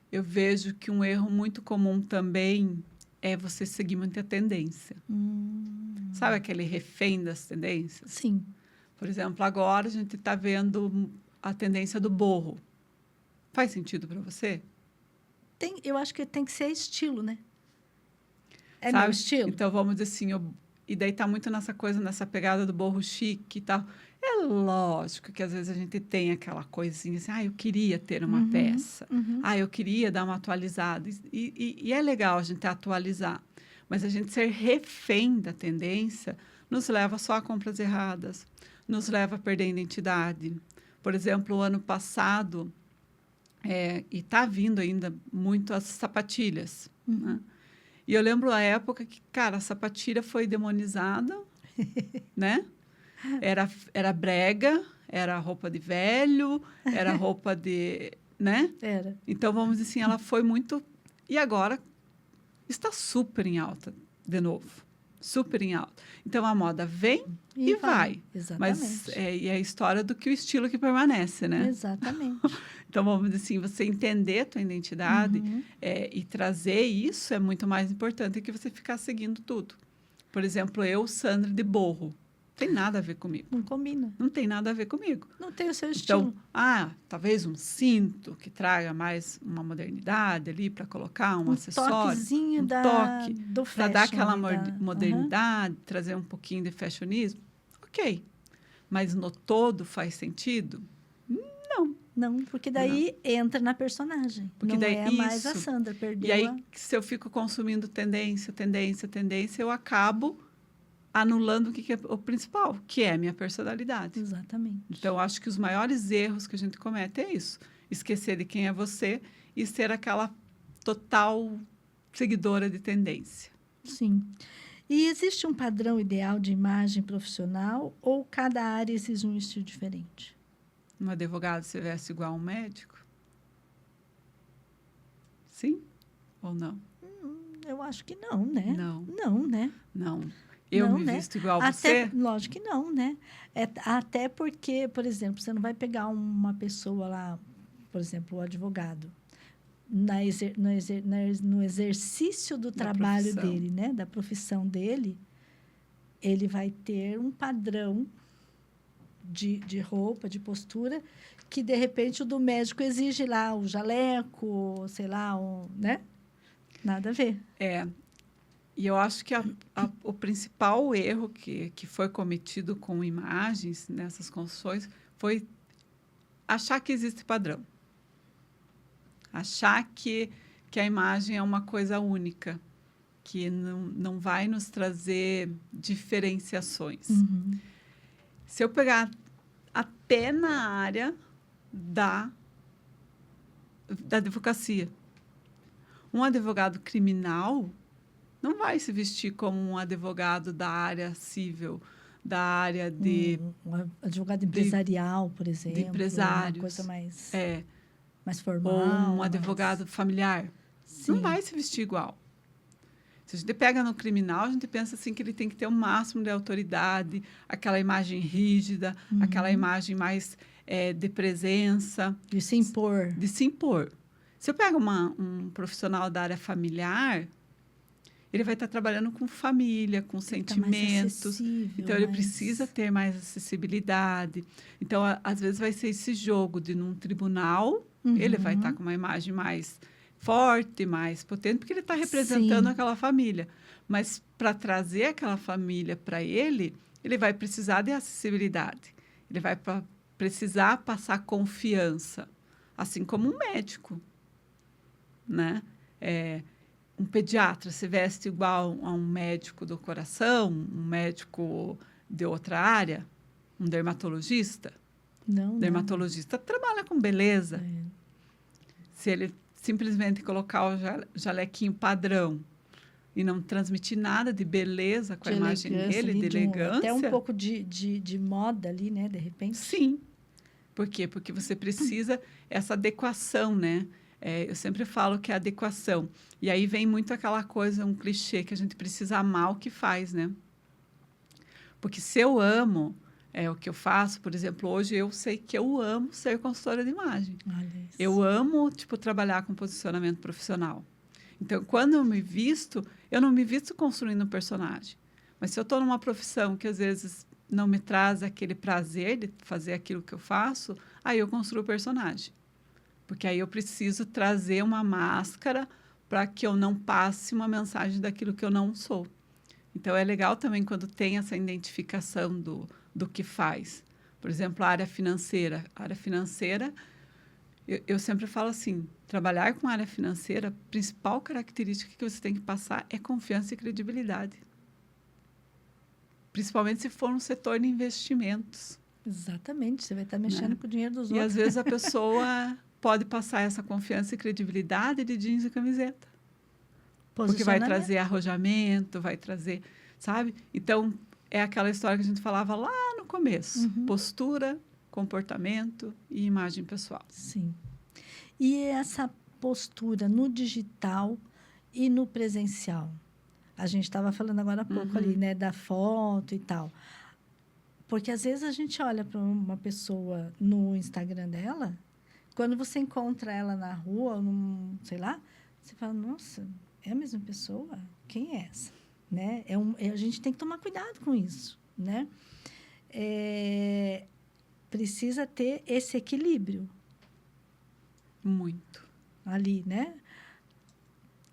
Eu vejo que um erro muito comum também é você seguir muita tendência. Sabe aquele refém das tendências? Sim. Por exemplo, agora a gente está vendo a tendência do borro. Faz sentido para você? Eu acho que tem que ser estilo, né? É Sabe? meu estilo? Então, vamos dizer assim, e daí está muito nessa coisa, nessa pegada do borro chique e tal. É lógico que às vezes a gente tem aquela coisinha assim, eu queria ter uma peça. Eu queria dar uma atualizada. E é legal a gente atualizar. Mas a gente ser refém da tendência nos leva só a compras erradas, nos leva a perder a identidade. Por exemplo, o ano passado, e está vindo ainda muito as sapatilhas, né? E eu lembro a época que, cara, a sapatilha foi demonizada, né? Era brega, era roupa de velho, era roupa de... né? Era. Então, vamos dizer assim, ela foi muito... E agora está super em alta, de novo. Super em alta. Então, a moda vem e vai. Exatamente. Mas é a história do que o estilo que permanece, né? Exatamente. Então, vamos dizer assim, você entender a tua identidade e trazer isso é muito mais importante que você ficar seguindo tudo. Por exemplo, eu, Sandra, de borro. Não tem nada a ver comigo. Não combina. Não tem nada a ver comigo. Não tem o seu estilo. Então, talvez um cinto que traga mais uma modernidade ali para colocar um acessório. Toquezinho um toque do fashion. Para dar aquela modernidade, trazer um pouquinho de fashionismo. Ok. Mas no todo faz sentido? Não. Não, porque daí entra na personagem. Porque não daí é mais a isso. Sandra, perdeu E aí, se eu fico consumindo tendência, eu acabo anulando o que é o principal, que é a minha personalidade. Exatamente. Então, acho que os maiores erros que a gente comete é isso. Esquecer de quem é você e ser aquela total seguidora de tendência. Sim. E existe um padrão ideal de imagem profissional ou cada área exige um estilo diferente? Um advogado se veste igual a um médico? Sim ou não? Eu acho que não, né? Não. Não, né? Não. Eu Não, me né? visto igual a Até, você? lógico que não, né? Até porque, por exemplo, você não vai pegar uma pessoa lá, por exemplo, o advogado, no exercício do trabalho profissão. dele, né? Da profissão dele, ele vai ter um padrão de roupa, de postura, que, de repente, o do médico exige lá o jaleco, sei lá, né? Nada a ver. E eu acho que o principal erro que foi cometido com imagens nessas construções foi achar que existe padrão. Achar que a imagem é uma coisa única, que não vai nos trazer diferenciações. Uhum. Se eu pegar até na área da advocacia, um advogado criminal não vai se vestir como um advogado da área civil, da área de... Um advogado empresarial, por exemplo. De empresários. Uma coisa mais, mais ou formal. um advogado familiar. Sim. Não vai se vestir igual. Se a gente pega no criminal, a gente pensa assim que ele tem que ter o máximo de autoridade, aquela imagem rígida, aquela imagem mais de presença. De se impor. De se impor. Se eu pego um profissional da área familiar, ele vai estar trabalhando com família, com sentimentos. Então, ele precisa ter mais acessibilidade. Então, às vezes, vai ser esse jogo de, num tribunal, ele vai estar com uma imagem mais forte, mais potente, porque ele está representando aquela família. Mas, para trazer aquela família para ele vai precisar de acessibilidade. Ele vai precisar passar confiança, assim como um médico, né? Um pediatra se veste igual a um médico do coração, um médico de outra área, um dermatologista? Não. Dermatologista trabalha com beleza. Se ele simplesmente colocar o jalequinho padrão e não transmitir nada de beleza com a imagem dele, de elegância... Até um pouco de moda ali, né, de repente. Sim. Por quê? Porque você precisa essa adequação, né? Eu sempre falo que é adequação. E aí vem muito aquela coisa, um clichê, que a gente precisa amar o que faz, né? Porque se eu amo o que eu faço, por exemplo, hoje eu sei que eu amo ser consultora de imagem. Eu amo, trabalhar com posicionamento profissional. Então, quando eu me visto, eu não me visto construindo um personagem. Mas se eu estou numa profissão que, às vezes, não me traz aquele prazer de fazer aquilo que eu faço, aí eu construo o personagem. Porque aí eu preciso trazer uma máscara para que eu não passe uma mensagem daquilo que eu não sou. Então, é legal também quando tem essa identificação do que faz. Por exemplo, a área financeira. A área financeira, eu sempre falo assim, trabalhar com a área financeira, a principal característica que você tem que passar é confiança e credibilidade. Principalmente se for um setor de investimentos. Exatamente, você vai estar mexendo com o dinheiro dos outros. E, às vezes, a pessoa pode passar essa confiança e credibilidade de jeans e camiseta. Porque vai trazer arrojamento, vai trazer, sabe? Então, é aquela história que a gente falava lá no começo. Postura, comportamento e imagem pessoal. Sim. E essa postura no digital e no presencial? A gente estava falando agora há pouco ali, né? Da foto e tal. Porque, às vezes, a gente olha para uma pessoa no Instagram dela... Quando você encontra ela na rua, sei lá, você fala, nossa, é a mesma pessoa? Quem é essa? Né? A gente tem que tomar cuidado com isso, né? Precisa ter esse equilíbrio. Muito. Ali, né?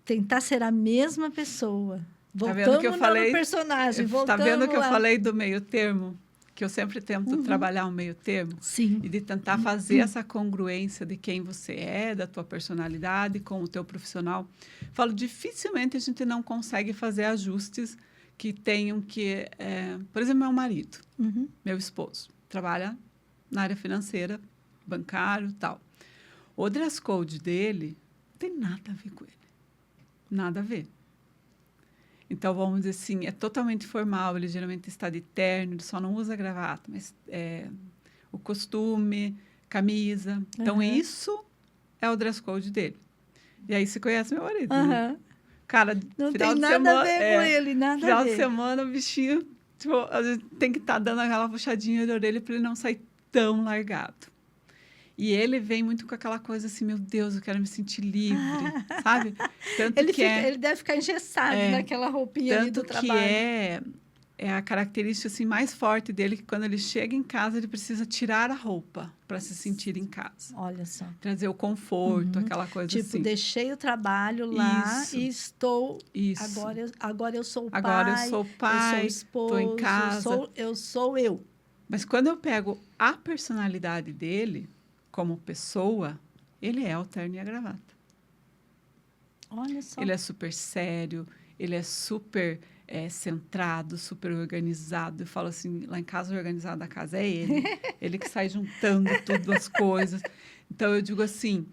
Tentar ser a mesma pessoa. Voltamos no personagem. Está vendo que eu falei do meio termo? que eu sempre tento trabalhar um meio termo. Sim. E de tentar fazer essa congruência de quem você é, da tua personalidade com o teu profissional. Falo, dificilmente a gente não consegue fazer ajustes que tenham que... por exemplo, meu marido, meu esposo, trabalha na área financeira, bancário e tal. O dress code dele não tem nada a ver com ele. Nada a ver. Então, vamos dizer assim, é totalmente formal, ele geralmente está de terno, ele só não usa gravata, mas o costume, camisa. Então, isso é o dress code dele. E aí, você conhece meu marido, né? Cara, não final tem de nada semana, a ver com ele, nada a ver. Final de semana, o bichinho, tipo, a gente tem que estar dando aquela puxadinha de orelha para ele não sair tão largado. E ele vem muito com aquela coisa assim, meu Deus, eu quero me sentir livre, sabe? Tanto ele deve ficar engessado naquela roupinha ali do trabalho. Tanto que é a característica assim, mais forte dele, que quando ele chega em casa, ele precisa tirar a roupa para se sentir em casa. Olha só. Trazer o conforto, aquela coisa tipo, assim. Tipo, deixei o trabalho lá e estou... Isso. Agora eu sou o pai. Agora eu sou pai, eu sou esposo, estou em casa. Eu sou eu. Mas quando eu pego a personalidade dele, como pessoa, ele é o terno e a gravata. Olha só. Ele é super sério, ele é super centrado, super organizado. Eu falo assim, lá em casa, o organizado da casa é ele. Ele que sai juntando tudo as coisas. Então, eu digo assim,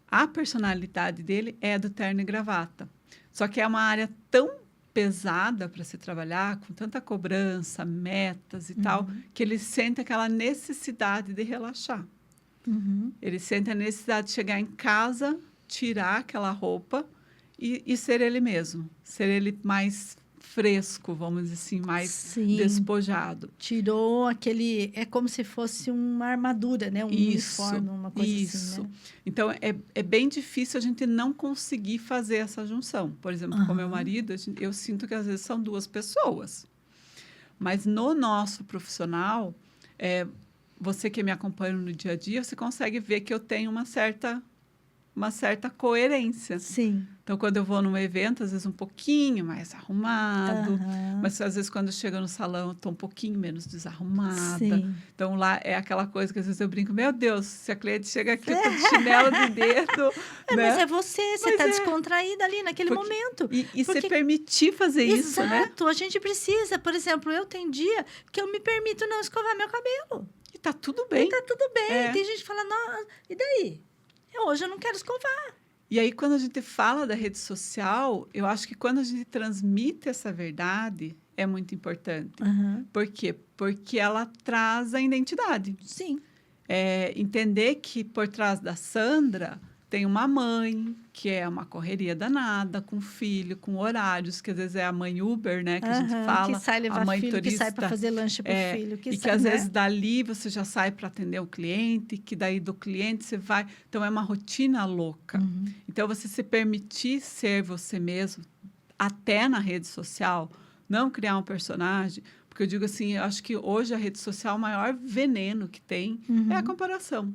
a personalidade dele é do terno e gravata. Só que é uma área tão pesada para se trabalhar, com tanta cobrança, metas e tal, que ele sente aquela necessidade de relaxar. Ele sente a necessidade de chegar em casa, tirar aquela roupa e ser ele mesmo. Ser ele mais fresco, vamos dizer assim, mais despojado. Tirou aquele... É como se fosse uma armadura, né? Um uniforme, uma coisa assim, né? Então, é bem difícil a gente não conseguir fazer essa junção. Por exemplo, com meu marido, eu sinto que às vezes são duas pessoas. Mas no nosso profissional... você que me acompanha no dia a dia, você consegue ver que eu tenho uma certa coerência. Sim. Então, quando eu vou num evento, às vezes um pouquinho mais arrumado, mas às vezes quando eu chego no salão, eu estou um pouquinho menos desarrumada. Sim. Então, lá é aquela coisa que às vezes eu brinco, meu Deus, se a cliente chega aqui, eu tô de chinelo de dedo. Né? Mas é você está descontraída ali naquele momento. E se permitir fazer isso, né? Exato, a gente precisa. Por exemplo, eu tenho dia que eu me permito não escovar meu cabelo. E tá tudo bem. E tá tudo bem. Tem gente que fala, não, e daí? Hoje eu não quero escovar. E aí, quando a gente fala da rede social, eu acho que quando a gente transmite essa verdade, é muito importante. Por quê? Porque ela traz a identidade. Sim. Entender que por trás da Sandra tem uma mãe, que é uma correria danada, com filho, com horários, que às vezes é a mãe Uber, né? Que a gente fala. Que sai levar a mãe filho, turista, que sai para fazer lanche para o filho. Que às vezes dali você já sai para atender o cliente, que daí do cliente você vai... Então, é uma rotina louca. Então, você se permitir ser você mesmo, até na rede social, não criar um personagem... Porque eu digo assim, eu acho que hoje a rede social, o maior veneno que tem é a comparação.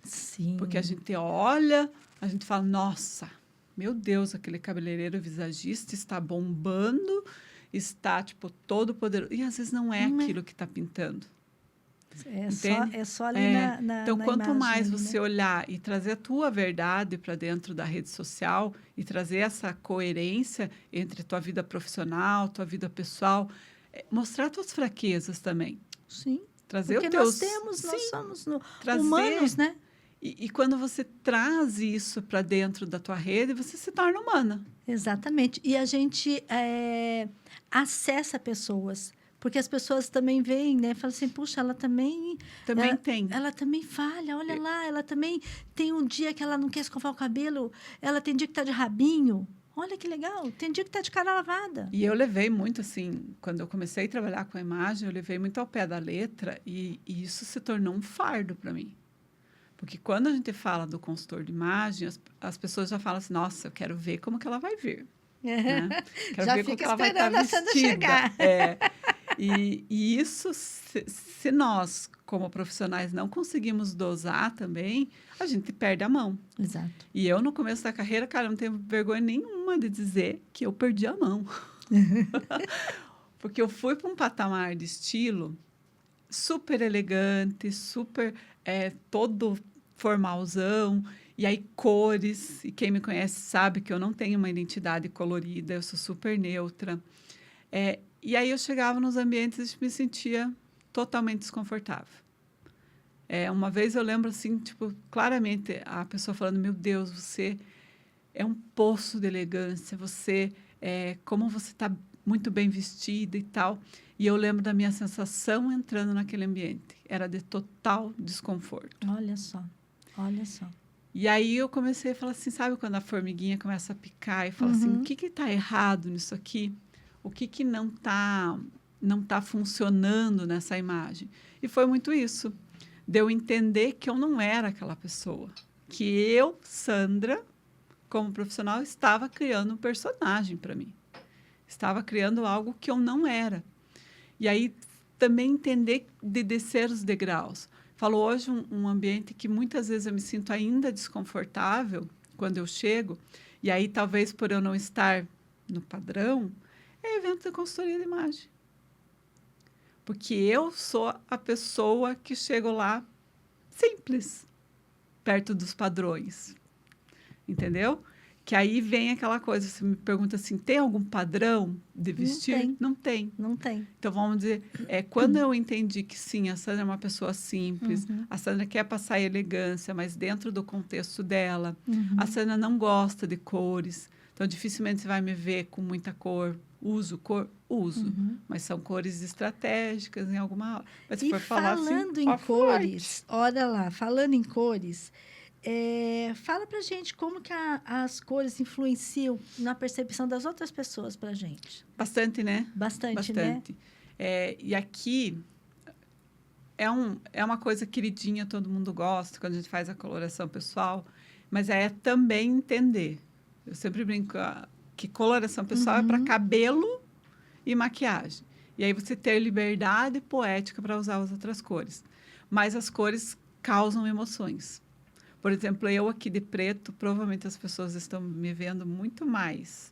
Sim. Porque a gente olha, a gente fala, nossa, meu Deus, aquele cabeleireiro visagista está bombando, está, tipo, todo poderoso. E, às vezes, não é aquilo que está pintando. É só ali na Então, quanto imagem, mais né? você olhar e trazer a tua verdade para dentro da rede social e trazer essa coerência entre tua vida profissional, tua vida pessoal, mostrar tuas fraquezas também. Sim. Trazer porque nós somos humanos, né? E quando você traz isso para dentro da tua rede, você se torna humana. Exatamente. E a gente acessa pessoas. Porque as pessoas também veem, né? Falam assim, puxa, ela também... tem. Ela também falha, olha lá. Ela também tem um dia que ela não quer escovar o cabelo. Ela tem dia que está de rabinho. Olha que legal. Tem dia que está de cara lavada. E eu levei muito, assim... Quando eu comecei a trabalhar com a imagem, eu levei muito ao pé da letra. E isso se tornou um fardo para mim. Porque quando a gente fala do consultor de imagem, as pessoas já falam assim, nossa, eu quero ver como que ela vai vir. Né? Quero já ver como que ela vai estar vestida. Chegar. E isso, se nós, como profissionais, não conseguimos dosar também, a gente perde a mão. Exato. E eu, no começo da carreira, cara, não tenho vergonha nenhuma de dizer que eu perdi a mão. Porque eu fui para um patamar de estilo super elegante, super todo formalzão, e aí cores, e quem me conhece sabe que eu não tenho uma identidade colorida, eu sou super neutra. E aí eu chegava nos ambientes e me sentia totalmente desconfortável. Uma vez eu lembro assim, tipo, claramente a pessoa falando, meu Deus, você é um poço de elegância, como você está muito bem vestida e tal. E eu lembro da minha sensação entrando naquele ambiente. Era de total desconforto. Olha só, olha só. E aí eu comecei a falar assim, sabe quando a formiguinha começa a picar e fala assim, o que está errado nisso aqui? O que não tá funcionando nessa imagem? E foi muito isso. De eu entender que eu não era aquela pessoa. Que eu, Sandra, como profissional, estava criando um personagem para mim. Estava criando algo que eu não era. E aí também entender de descer os degraus. Falo hoje um ambiente que muitas vezes eu me sinto ainda desconfortável quando eu chego, e aí talvez por eu não estar no padrão, é evento de consultoria de imagem. Porque eu sou a pessoa que chego lá simples, perto dos padrões. Entendeu? Que aí vem aquela coisa, você me pergunta assim, tem algum padrão de vestir? Não tem. Não tem. Então, vamos dizer, quando eu entendi que sim, a Sandra é uma pessoa simples, a Sandra quer passar elegância, mas dentro do contexto dela, a Sandra não gosta de cores, então dificilmente você vai me ver com muita cor. Uso cor? Uso, mas são cores estratégicas em alguma hora. Mas se E for falar falando assim, em cores, olha lá, falando em cores, fala pra gente como que as cores influenciam na percepção das outras pessoas pra gente. Bastante, né? Bastante, né? E aqui é uma coisa queridinha, todo mundo gosta quando a gente faz a coloração pessoal, mas é também entender. Eu sempre brinco que coloração pessoal é para cabelo e maquiagem. E aí você ter liberdade poética para usar as outras cores. Mas as cores causam emoções. Por exemplo, eu aqui de preto, provavelmente as pessoas estão me vendo muito mais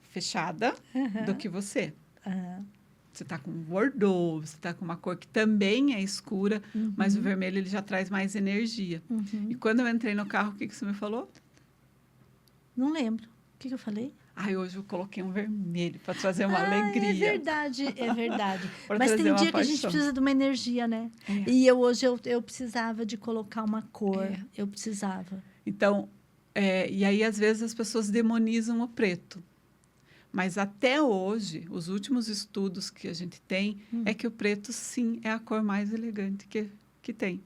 fechada do que você. Você está com bordeaux, você está com uma cor que também é escura, mas o vermelho ele já traz mais energia. E quando eu entrei no carro, o que você me falou? Não lembro. O que eu falei? Hoje eu coloquei um vermelho para trazer uma alegria. É verdade. Mas tem dia que a gente precisa de uma energia, né? E hoje eu precisava de colocar uma cor. Eu precisava. Então, e aí às vezes as pessoas demonizam o preto. Mas até hoje, os últimos estudos que a gente tem é que o preto, sim, é a cor mais elegante que tem.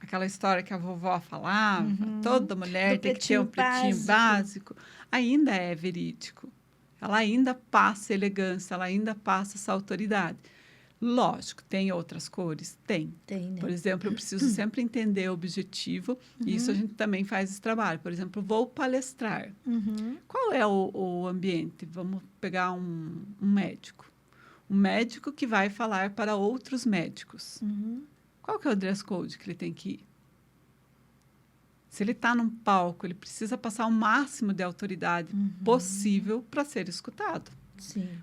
Aquela história que a vovó falava, toda mulher tem que ter um pretinho básico, ainda é verídico. Ela ainda passa elegância, ela ainda passa essa autoridade. Lógico, tem outras cores? Tem. Tem, né? Por exemplo, eu preciso sempre entender o objetivo, e isso a gente também faz esse trabalho. Por exemplo, vou palestrar. Qual é o ambiente? Vamos pegar um médico. Um médico que vai falar para outros médicos. Qual que é o dress code que ele tem que ir? Se ele está num palco, ele precisa passar o máximo de autoridade possível para ser escutado.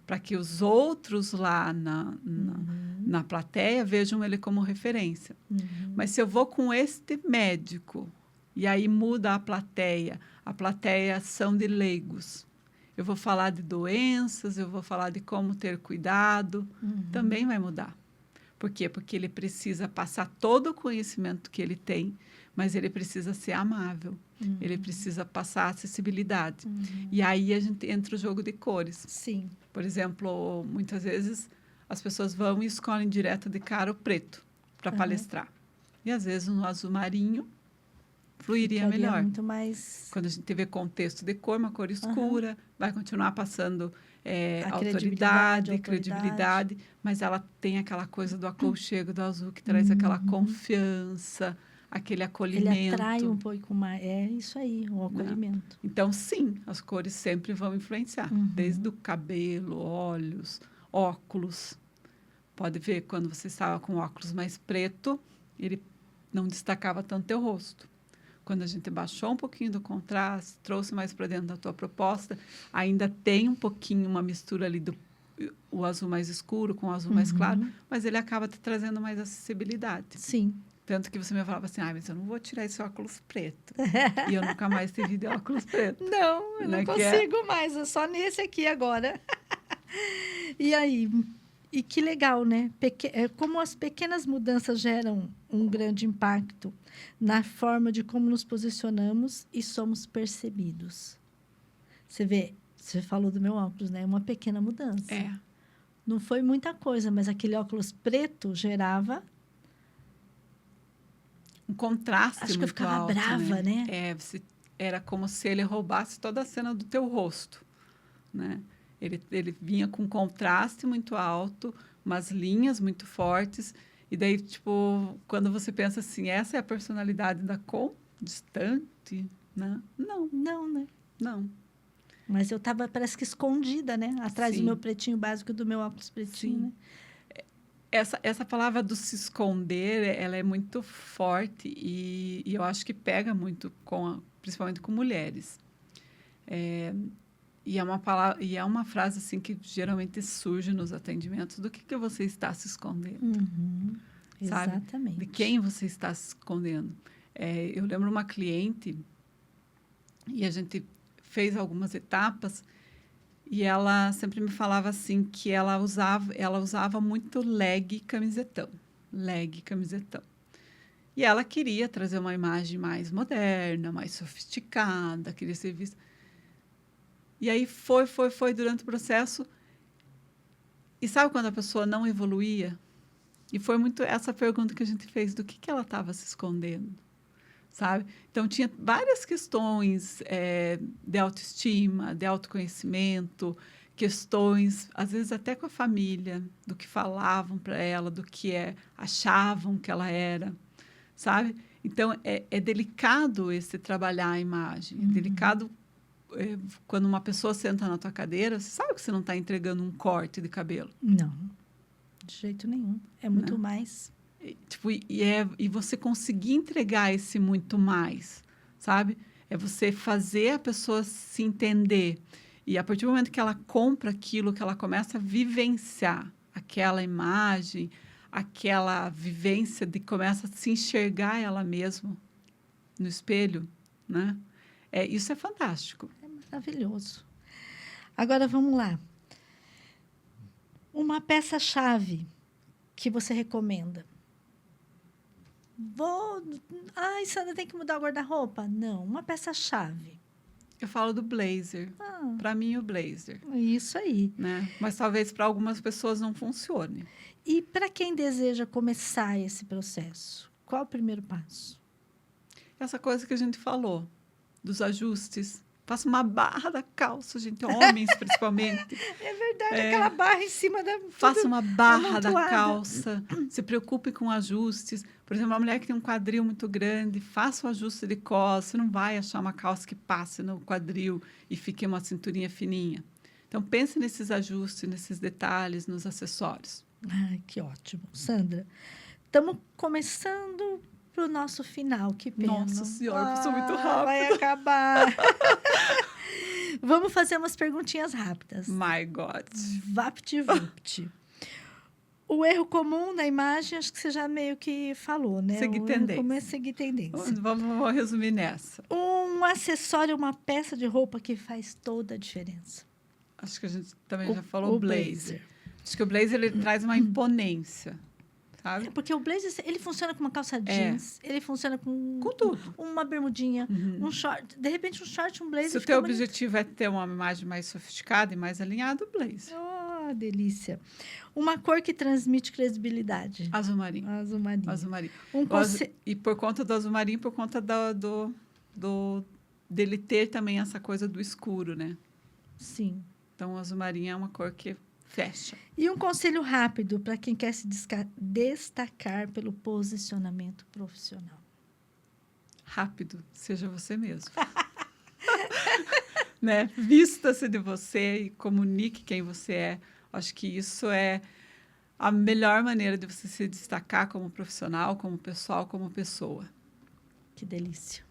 Para que os outros lá na plateia vejam ele como referência. Mas se eu vou com este médico e aí muda a plateia são de leigos, eu vou falar de doenças, eu vou falar de como ter cuidado, também vai mudar. Por quê? Porque ele precisa passar todo o conhecimento que ele tem, mas ele precisa ser amável. Ele precisa passar acessibilidade. E aí a gente entra o jogo de cores. Sim. Por exemplo, muitas vezes as pessoas vão e escolhem direto de cara o preto para palestrar. E às vezes no azul marinho fluiria melhor. Muito mais... Quando a gente vê contexto de cor, uma cor escura, vai continuar passando autoridade, credibilidade, mas ela tem aquela coisa do aconchego do azul que traz aquela confiança, aquele acolhimento. Ele atrai um pouco mais. É isso aí, o acolhimento. Então, sim, as cores sempre vão influenciar, desde o cabelo, olhos, óculos. Pode ver, quando você estava com óculos mais preto, ele não destacava tanto teu rosto. Quando a gente baixou um pouquinho do contraste, trouxe mais para dentro da tua proposta, ainda tem um pouquinho uma mistura ali o azul mais escuro com o azul mais claro, mas ele acaba te trazendo mais acessibilidade. Sim. Tanto que você me falava assim, mas eu não vou tirar esse óculos preto. E eu nunca mais tive de óculos preto. Não, eu não consigo mais, é só nesse aqui agora. E aí? E que legal, né? Como as pequenas mudanças geram um grande impacto na forma de como nos posicionamos e somos percebidos. Você falou do meu óculos, né? Uma pequena mudança. Não foi muita coisa, mas aquele óculos preto gerava um contraste Acho muito que eu ficava alto, brava, né? Era como se ele roubasse toda a cena do teu rosto, né? Ele vinha com um contraste muito alto, umas linhas muito fortes, e daí, tipo, quando você pensa assim, essa é a personalidade da Com, distante, né? Não. Não, né? Não. Mas eu estava, parece que escondida, né? Atrás do meu pretinho básico, do meu óculos pretinho, né? Essa palavra do se esconder, ela é muito forte e eu acho que pega muito, principalmente com mulheres. E é uma frase assim que geralmente surge nos atendimentos. Do que você está se escondendo? Sabe? Exatamente. De quem você está se escondendo? Eu lembro uma cliente e a gente fez algumas etapas e ela sempre me falava assim que ela usava muito leg camisetão. E ela queria trazer uma imagem mais moderna, mais sofisticada, queria ser vista. E aí foi durante o processo. E sabe quando a pessoa não evoluía? E foi muito essa pergunta que a gente fez, do que ela estava se escondendo, sabe? Então, tinha várias questões de autoestima, de autoconhecimento, questões, às vezes até com a família, do que falavam para ela, do que achavam que ela era, sabe? Então, é delicado esse trabalhar a imagem, é delicado quando uma pessoa senta na tua cadeira, você sabe que você não está entregando um corte de cabelo. Não, de jeito nenhum. É muito Não. mais. E você conseguir entregar esse muito mais, sabe? É você fazer a pessoa se entender. E a partir do momento que ela compra aquilo, que ela começa a vivenciar aquela imagem, aquela vivência de começa a se enxergar ela mesma no espelho, né? Isso é fantástico. É maravilhoso. Agora, vamos lá. Uma peça-chave que você recomenda? Ai, Sandra, tem que mudar o guarda-roupa? Não, uma peça-chave. Eu falo do blazer. Para mim, o blazer. Isso aí. Né? Mas talvez para algumas pessoas não funcione. E para quem deseja começar esse processo, qual o primeiro passo? Essa coisa que a gente falou, dos ajustes. Faça uma barra da calça, gente, homens principalmente. É verdade, aquela barra em cima da... Faça uma barra da calça, se preocupe com ajustes. Por exemplo, uma mulher que tem um quadril muito grande, faça o ajuste de cos, você não vai achar uma calça que passe no quadril e fique uma cinturinha fininha. Então, pense nesses ajustes, nesses detalhes, nos acessórios. Ai, que ótimo. Sandra, estamos começando para o nosso final, que pena. Nossa Senhora, passou muito rápido. Vai acabar. Vamos fazer umas perguntinhas rápidas. My God. Vapt-vupt. O erro comum na imagem, acho que você já meio que falou, né? Seguir tendência. Erro comum é seguir tendência. Vamos resumir nessa. Um acessório, uma peça de roupa que faz toda a diferença. Acho que a gente também já falou blazer. Acho que o blazer ele traz uma imponência. Sabe? Porque o blazer, ele funciona com uma calça jeans, ele funciona com tudo. Uma bermudinha, um short. De repente, um short, um blazer. Se o teu objetivo é ter uma imagem mais sofisticada e mais alinhada, o blazer. Oh, delícia. Uma cor que transmite credibilidade. Azul marinho. Azul marinho. Azul marinho. E por conta do azul marinho, por conta dele ter também essa coisa do escuro, né? Sim. Então, o azul marinho é uma cor que fecha. E um conselho rápido para quem quer se destacar pelo posicionamento profissional. Rápido, seja você mesmo. Né? Vista-se de você e comunique quem você é. Acho que isso é a melhor maneira de você se destacar como profissional, como pessoal, como pessoa. Que delícia.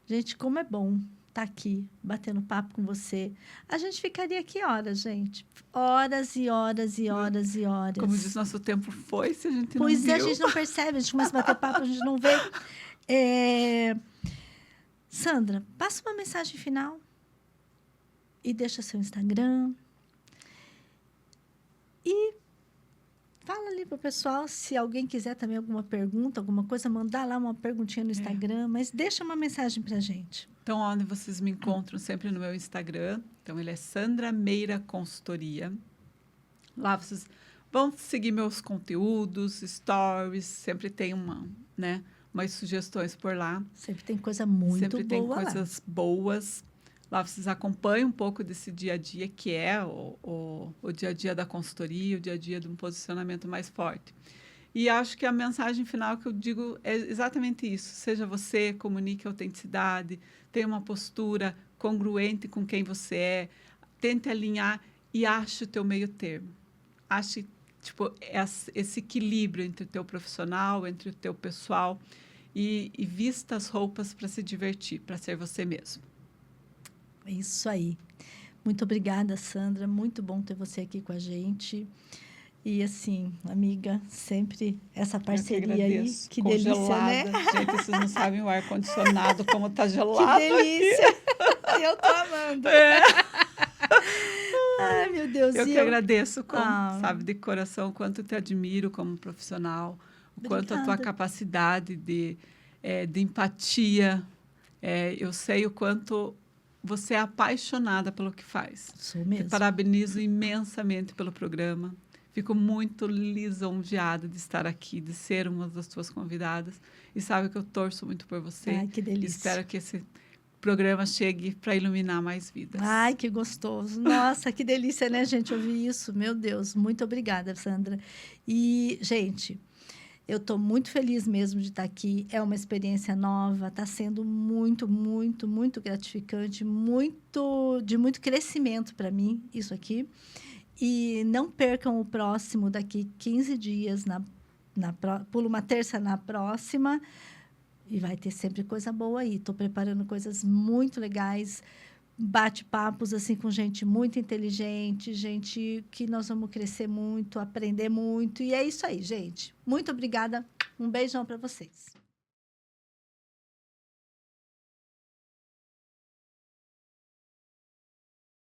Gente, como é bom estar aqui, batendo papo com você. A gente ficaria aqui horas, gente. Horas e horas e horas e horas. Como diz, nosso tempo foi, se a gente não Pois é, a viu. gente não percebe, a gente começa a bater papo, a gente não vê. Sandra, passa uma mensagem final e deixa seu Instagram. E fala ali para o pessoal, se alguém quiser também alguma pergunta, alguma coisa, mandar lá uma perguntinha no Instagram, mas deixa uma mensagem para a gente. Então, onde vocês me encontram sempre no meu Instagram. Então, ele é Sandra Meira Consultoria. Lá vocês vão seguir meus conteúdos, stories, sempre tem umas sugestões por lá. Sempre tem coisa muito sempre boa tem lá. coisas boas. Lá vocês acompanham um pouco desse dia a dia, que é o dia a dia da consultoria, o dia a dia de um posicionamento mais forte. E acho que a mensagem final que eu digo é exatamente isso. Seja você, comunique a autenticidade, tenha uma postura congruente com quem você é, tente alinhar e ache o teu meio termo. Ache esse equilíbrio entre o teu profissional, entre o teu pessoal e vista as roupas para se divertir, para ser você mesmo. É isso aí. Muito obrigada, Sandra. Muito bom ter você aqui com a gente. E assim, amiga, sempre essa parceria aí. Que delícia, né? Gente, vocês não sabem o ar-condicionado como tá gelado. Que delícia! Eu tô amando. Ai, meu Deus. Eu que agradeço, sabe, de coração, o quanto te admiro como profissional, o quanto a tua capacidade de empatia. Eu sei o quanto você é apaixonada pelo que faz. Sou mesmo. Te parabenizo imensamente pelo programa. Fico muito lisonjeada de estar aqui, de ser uma das tuas convidadas. E sabe que eu torço muito por você. Ai, que delícia. Espero que esse programa chegue para iluminar mais vidas. Ai, que gostoso. Nossa, que delícia, né, gente, ouvir isso. Meu Deus, muito obrigada, Sandra. E, gente, eu estou muito feliz mesmo de estar aqui. É uma experiência nova, está sendo muito, muito, muito gratificante, de muito crescimento para mim, isso aqui. E não percam o próximo daqui 15 dias, pula uma terça na próxima, e vai ter sempre coisa boa aí. Estou preparando coisas muito legais, bate-papos assim, com gente muito inteligente, gente que nós vamos crescer muito, aprender muito. E é isso aí, gente. Muito obrigada. Um beijão para vocês.